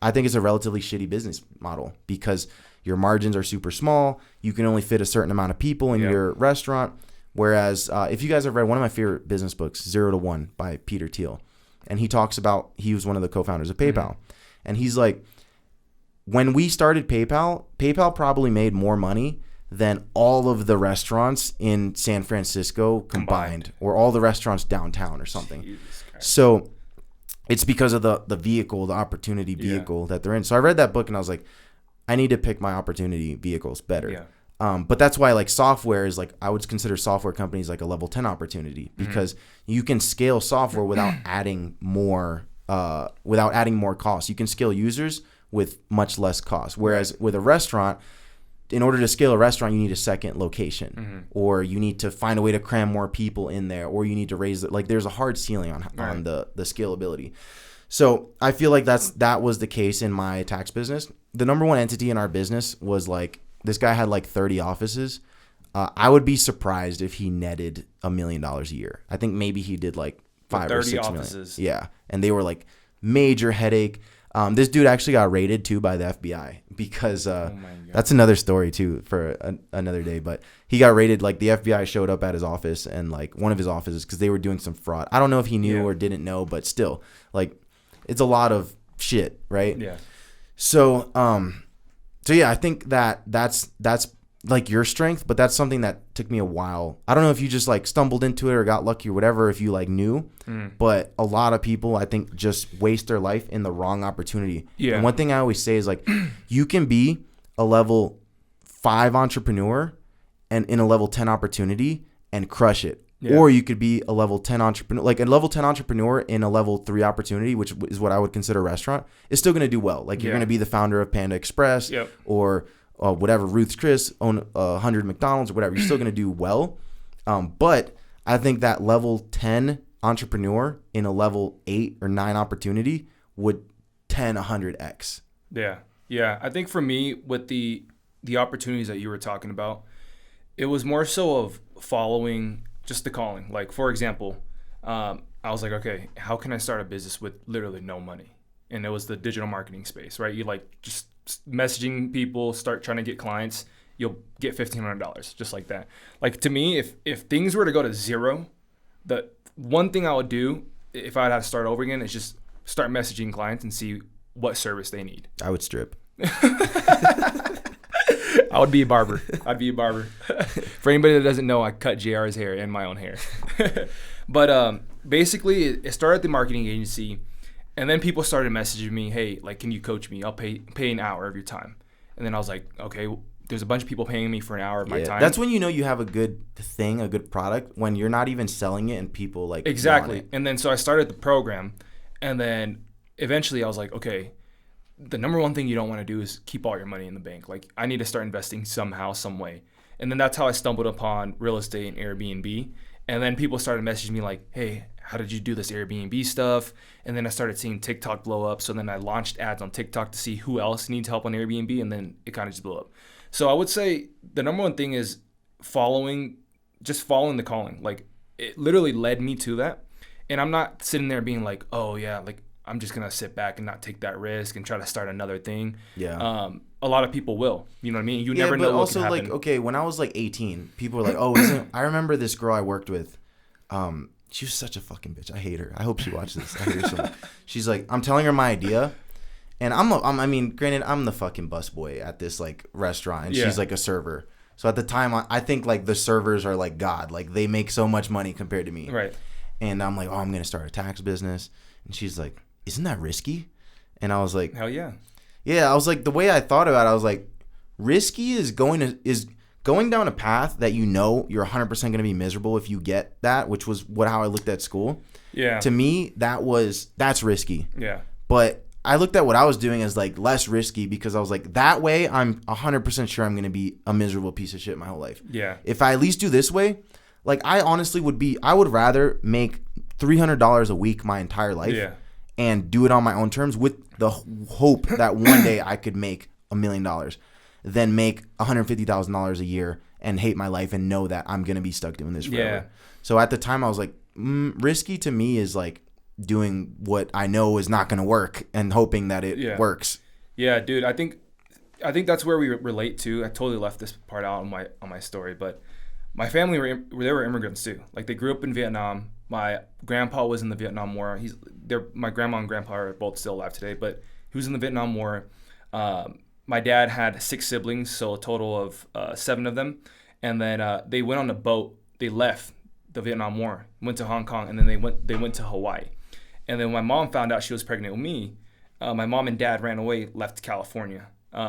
I think it's a relatively shitty business model because your margins are super small. You can only fit a certain amount of people in your restaurant. Whereas if you guys have read one of my favorite business books, 0 to 1 by Peter Thiel, and he talks about, he was one of the co-founders of PayPal. Mm-hmm. And he's like, when we started PayPal probably made more money than all of the restaurants in San Francisco combined. Or all the restaurants downtown or something. So it's because of the vehicle, the opportunity vehicle that they're in. So I read that book and I was like, I need to pick my opportunity vehicles better. Yeah. But that's why like software is like, I would consider software companies like a level 10 opportunity, because you can scale software without adding more costs. You can scale users with much less cost. Whereas with a restaurant, in order to scale a restaurant, you need a second location, or you need to find a way to cram more people in there, or you need to raise it. Like there's a hard ceiling on the scalability. So I feel like that was the case in my tax business. The number one entity in our business was like, this guy had like 30 offices. I would be surprised if he netted $1 million a year. I think maybe he did like 5 or 6 offices. million. Yeah. And they were like major headache. This dude actually got raided too by the FBI because that's another story too for another day. But he got raided. Like the FBI showed up at his office and like one of his offices because they were doing some fraud. I don't know if he knew or didn't know, but still, like it's a lot of shit, right? Yeah. So yeah, I think that's like your strength, but that's something that took me a while. I don't know if you just like stumbled into it or got lucky or whatever, if you like knew, but a lot of people I think just waste their life in the wrong opportunity. Yeah. And one thing I always say is like, you can be a level 5 entrepreneur and in a level 10 opportunity and crush it. Yeah. Or you could be a level 10 entrepreneur, like a level 10 entrepreneur in a level 3 opportunity, which is what I would consider a restaurant, is still going to do well. Like you're going to be the founder of Panda Express or whatever, Ruth's Chris, own 100 McDonald's or whatever. You're still going to do well. But I think that level 10 entrepreneur in a level 8 or 9 opportunity would 100x. Yeah. Yeah. I think for me, with the opportunities that you were talking about, it was more so of following just the calling. Like, for example, I was like, okay, how can I start a business with literally no money? And it was the digital marketing space, right? You like just messaging people, start trying to get clients, you'll get $1,500 just like that. Like to me, if things were to go to zero, the one thing I would do if I'd have to start over again is just start messaging clients and see what service they need. I would strip. I would be a barber. I'd be a barber. For anybody that doesn't know, I cut JR's hair and my own hair. But basically, it started at the marketing agency, and then people started messaging me, hey, like, can you coach me? I'll pay an hour of your time. And then I was like, okay, there's a bunch of people paying me for an hour of my time. That's when you know you have a good thing, a good product, when you're not even selling it and people like exactly. want it. And then so I started the program, and then eventually I was like, okay, the number one thing you don't want to do is keep all your money in the bank. Like, I need to start investing somehow, some way. And then that's how I stumbled upon real estate and Airbnb. And then people started messaging me like, hey, how did you do this Airbnb stuff? And then I started seeing TikTok blow up. So then I launched ads on TikTok to see who else needs help on Airbnb. And then it kind of just blew up. So I would say the number one thing is following the calling. Like, it literally led me to that. And I'm not sitting there being like, oh yeah, like, I'm just going to sit back and not take that risk and try to start another thing. Yeah. A lot of people will. You know what I mean? You never know what can happen. But also, like, okay, when I was, like, 18, people were like, oh, I remember this girl I worked with. She was such a fucking bitch. I hate her. I hope she watches this. I hate her so much. She's like, I'm telling her my idea. And I mean, granted, I'm the fucking busboy at this, like, restaurant. And she's, like, a server. So at the time, I think, like, the servers are, like, God. Like, they make so much money compared to me. Right. And I'm like, oh, I'm going to start a tax business. And she's like, isn't that risky? And I was like, hell yeah. Yeah, I was like, the way I thought about it, I was like, risky is going going down a path that you know you're 100% going to be miserable if you get that, which was how I looked at school. Yeah. To me, that's risky. Yeah. But I looked at what I was doing as like less risky because I was like, that way I'm 100% sure I'm going to be a miserable piece of shit my whole life. Yeah. If I at least do this way, like I honestly I would rather make $300 a week my entire life and do it on my own terms with the hope that one day I could make $1 million than make $150,000 a year and hate my life and know that I'm going to be stuck doing this forever. Yeah. So at the time I was like, risky to me is like doing what I know is not going to work and hoping that it works. Yeah, dude, I think that's where we relate to. I totally left this part out on my story, but my family they were immigrants too. Like they grew up in Vietnam. My grandpa was in the Vietnam War. My grandma and grandpa are both still alive today, but he was in the Vietnam War. My dad had 6 siblings, so a total of 7 of them. And then they went on a boat. They left the Vietnam War, went to Hong Kong, and then they went to Hawaii. And then when my mom found out she was pregnant with me, my mom and dad ran away, left California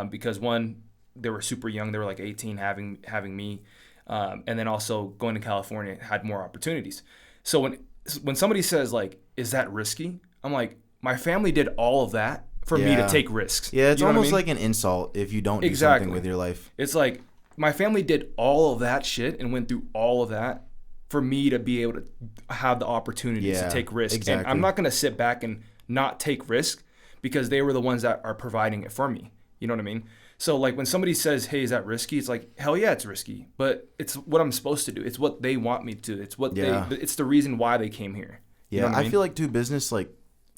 because one, they were super young. They were like 18 having me. And then also going to California had more opportunities. So when somebody says like, is that risky? I'm like, my family did all of that for me to take risks. Yeah, it's almost like an insult if you don't do something with your life. It's like my family did all of that shit and went through all of that for me to be able to have the opportunities to take risks. Exactly. And I'm not going to sit back and not take risks because they were the ones that are providing it for me. You know what I mean? So like when somebody says, hey, is that risky? It's like, hell yeah, it's risky, but it's what I'm supposed to do. It's what they want me to. It's what it's the reason why they came here. Yeah. You know what I mean? feel like business, like,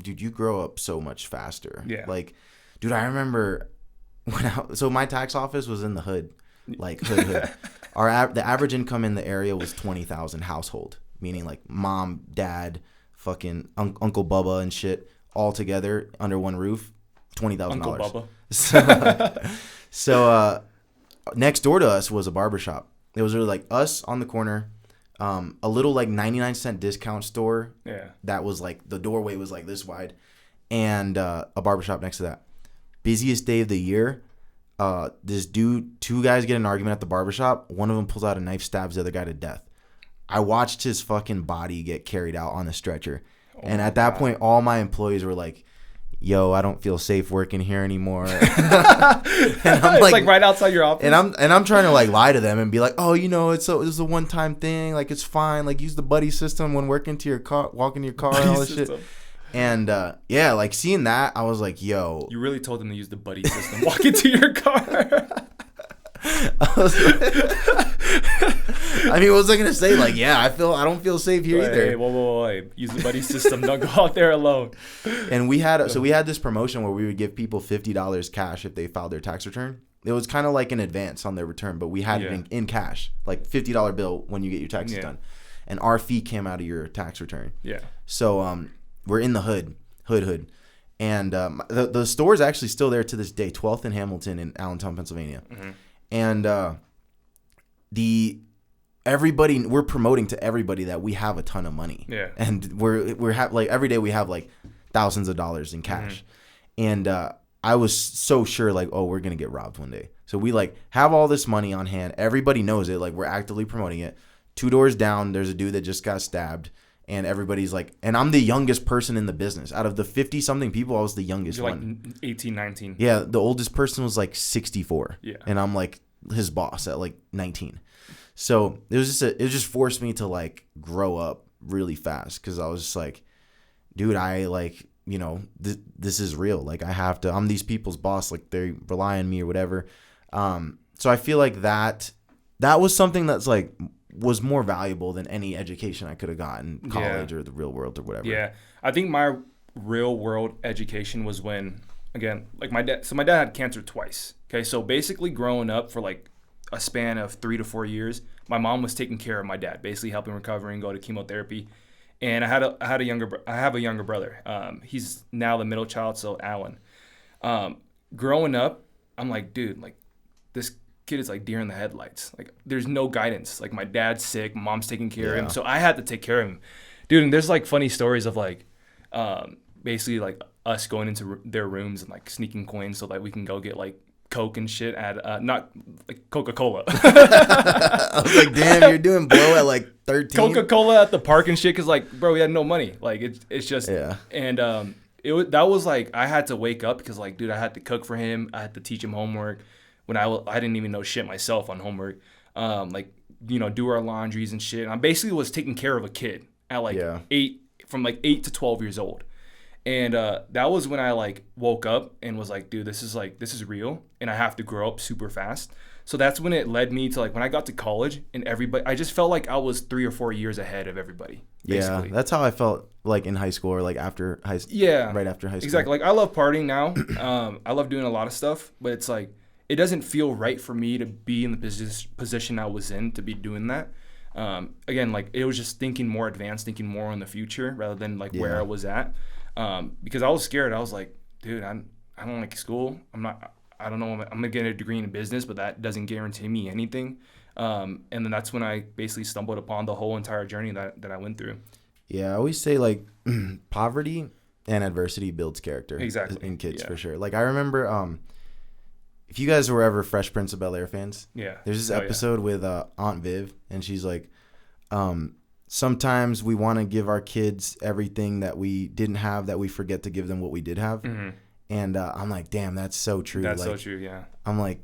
dude, you grow up so much faster. Yeah. Like, dude, I remember so my tax office was in the hood, like hood. The average income in the area was 20,000 household, meaning like mom, dad, fucking Uncle Bubba and shit all together under one roof, $20,000. Uncle Bubba. So next door to us was a barbershop. It was really like us on the corner, a little like 99-cent discount store. Yeah. That was like the doorway was like this wide, and a barbershop next to that. Busiest day of the year. Two guys get in an argument at the barbershop. One of them pulls out a knife, stabs the other guy to death. I watched his fucking body get carried out on a stretcher. And at that point, all my employees were like, yo, I don't feel safe working here anymore. And I'm it's like right outside your office. And I'm trying to like lie to them and be like, oh, you know, it's a one-time thing. Like, it's fine. Like, use the buddy system when walking to your car and all this shit. And yeah, like seeing that, I was like, yo. You really told them to use the buddy system. Walk into your car. I mean, what was I gonna say? Like, yeah, I don't feel safe here either. Hey, whoa. Use the buddy system. Don't go out there alone. And we had this promotion where we would give people $50 cash if they filed their tax return. It was kind of like an advance on their return, but we had it in cash, like $50 bill when you get your taxes done. And our fee came out of your tax return. Yeah. So we're in the hood. And the store is actually still there to this day, 12th and Hamilton in Allentown, Pennsylvania. Mm-hmm. And we're promoting to everybody that we have a ton of money. Yeah. And we're like every day we have like thousands of dollars in cash. Mm-hmm. And I was so sure like, oh, we're going to get robbed one day. So we like have all this money on hand. Everybody knows it. Like, we're actively promoting it. 2 doors down, there's a dude that just got stabbed. And everybody's like, and I'm the youngest person in the business. Out of the 50-something people, I was the youngest one. You're like 18, 19. Yeah, the oldest person was like 64. Yeah. And I'm like his boss at like 19. So it just forced me to like grow up really fast because I was just like, dude, I like, you know, this is real. Like, I'm these people's boss. Like, they rely on me or whatever. So I feel like that was something that's like, was more valuable than any education I could have gotten, college or the real world or whatever. Yeah. I think my real world education was when, again, like my dad had cancer twice. Okay. So basically growing up for like a span of 3 to 4 years, my mom was taking care of my dad, basically helping recover and go to chemotherapy. And I have a younger brother. He's now the middle child. So Alan, growing up, I'm like, dude, like this kid is like deer in the headlights. Like, there's no guidance. Like, my dad's sick, mom's taking care of him, so I had to take care of him, dude. And there's like funny stories of like basically like us going into their rooms and like sneaking coins so that we can go get like Coke and shit at not like Coca-Cola. I was like, damn, you're doing blow at like 13. Coca-Cola at the park and shit, because like, bro, we had no money. Like it's just and that was like, I had to wake up because like, dude, I had to cook for him. I had to teach him homework when I didn't even know shit myself on homework. Like, you know, do our laundries and shit. And I basically was taking care of a kid at like 8 to 12 years old. And that was when I like woke up and was like, dude, this is real, and I have to grow up super fast. So that's when it led me to like when I got to college and everybody, I just felt like I was 3 or 4 years ahead of everybody. Basically. Yeah, that's how I felt like in high school or like after high school. Yeah, right after high school. Exactly. Like I love partying now. I love doing a lot of stuff, but it's like it doesn't feel right for me to be in the position I was in to be doing that. Again, like it was just thinking more advanced, thinking more on the future rather than like where I was at. Because I was scared. I was like, dude, I don't like school. I don't know. I'm going to get a degree in business, but that doesn't guarantee me anything. And then that's when I basically stumbled upon the whole entire journey that I went through. Yeah, I always say like poverty and adversity builds character. Exactly. In kids for sure. Like I remember, if you guys were ever Fresh Prince of Bel-Air fans, there's this episode with Aunt Viv, and she's like, sometimes we want to give our kids everything that we didn't have, that we forget to give them what we did have. Mm-hmm. And I'm like, damn, that's so true. That's like, so true, yeah. I'm like,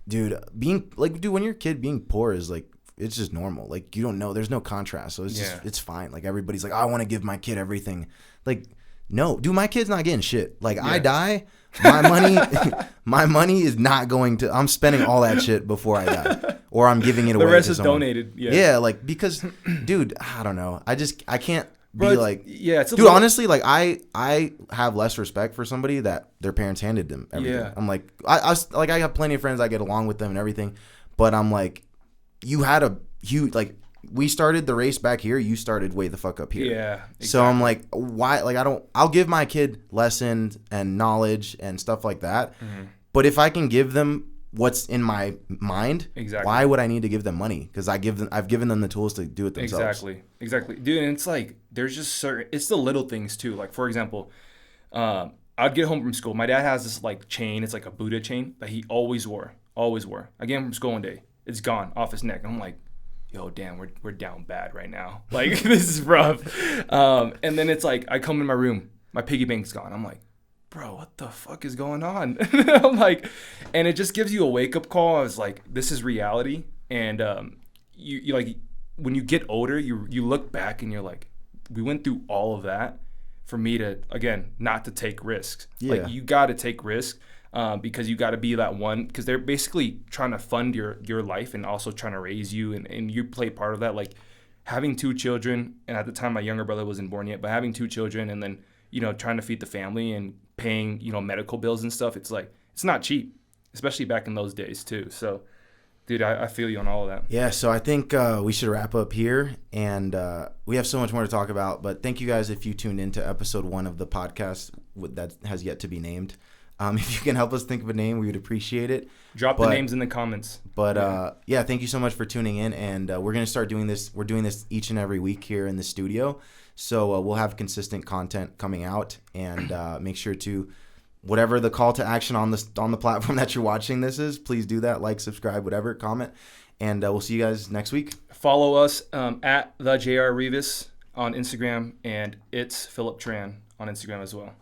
dude, when you're a kid, being poor is like, it's just normal. Like, you don't know. There's no contrast. So it's just, it's fine. Like, everybody's like, I want to give my kid everything. Like, no, dude, my kid's not getting shit. Like, I die, my money is not going to, I'm spending all that shit before I die. Or I'm giving it away. The rest is donated. Yeah, like, because, dude, I don't know. I can't be it's dude, honestly, like, I have less respect for somebody that their parents handed them everything. Yeah. I'm like, I have plenty of friends, I get along with them and everything. But I'm like, you had a huge, like, we started the race back here. You started way the fuck up here. Yeah. Exactly. So I'm like, why? Like, I'll give my kid lessons and knowledge and stuff like that. Mm-hmm. But if I can give them what's in my mind, why would I need to give them money? Because I've given them the tools to do it themselves. Exactly. Dude, and it's like, there's just it's the little things too. Like, for example, I'd get home from school. My dad has this like chain. It's like a Buddha chain that he always wore. I get home from school one day. It's gone off his neck. And I'm like, yo, damn, we're down bad right now. Like, this is rough. And then it's like, I come in my room, my piggy bank's gone. I'm like, bro, what the fuck is going on? I'm like, and it just gives you a wake up call. I was like, this is reality. And you like, when you get older, you look back and you're like, we went through all of that for me to, again, not to take risks. Yeah. Like, you got to take risks. Because you got to be that one, because they're basically trying to fund your life and also trying to raise you, and you play part of that. Like, having 2 children, and at the time my younger brother wasn't born yet, but having 2 children and then, you know, trying to feed the family and paying, you know, medical bills and stuff, it's like, it's not cheap, especially back in those days too. So, dude, I feel you on all of that. Yeah, so I think we should wrap up here, and we have so much more to talk about, but thank you guys if you tuned into episode 1 of the podcast that has yet to be named. If you can help us think of a name, we would appreciate it. Drop the names in the comments. But thank you so much for tuning in, and we're going to start doing this. We're doing this each and every week here in the studio, so we'll have consistent content coming out, and make sure to, whatever the call to action on the platform that you're watching this is, please do that. Like, subscribe, whatever, comment, and we'll see you guys next week. Follow us at the JR Rivas on Instagram, and it's Philip Tran on Instagram as well.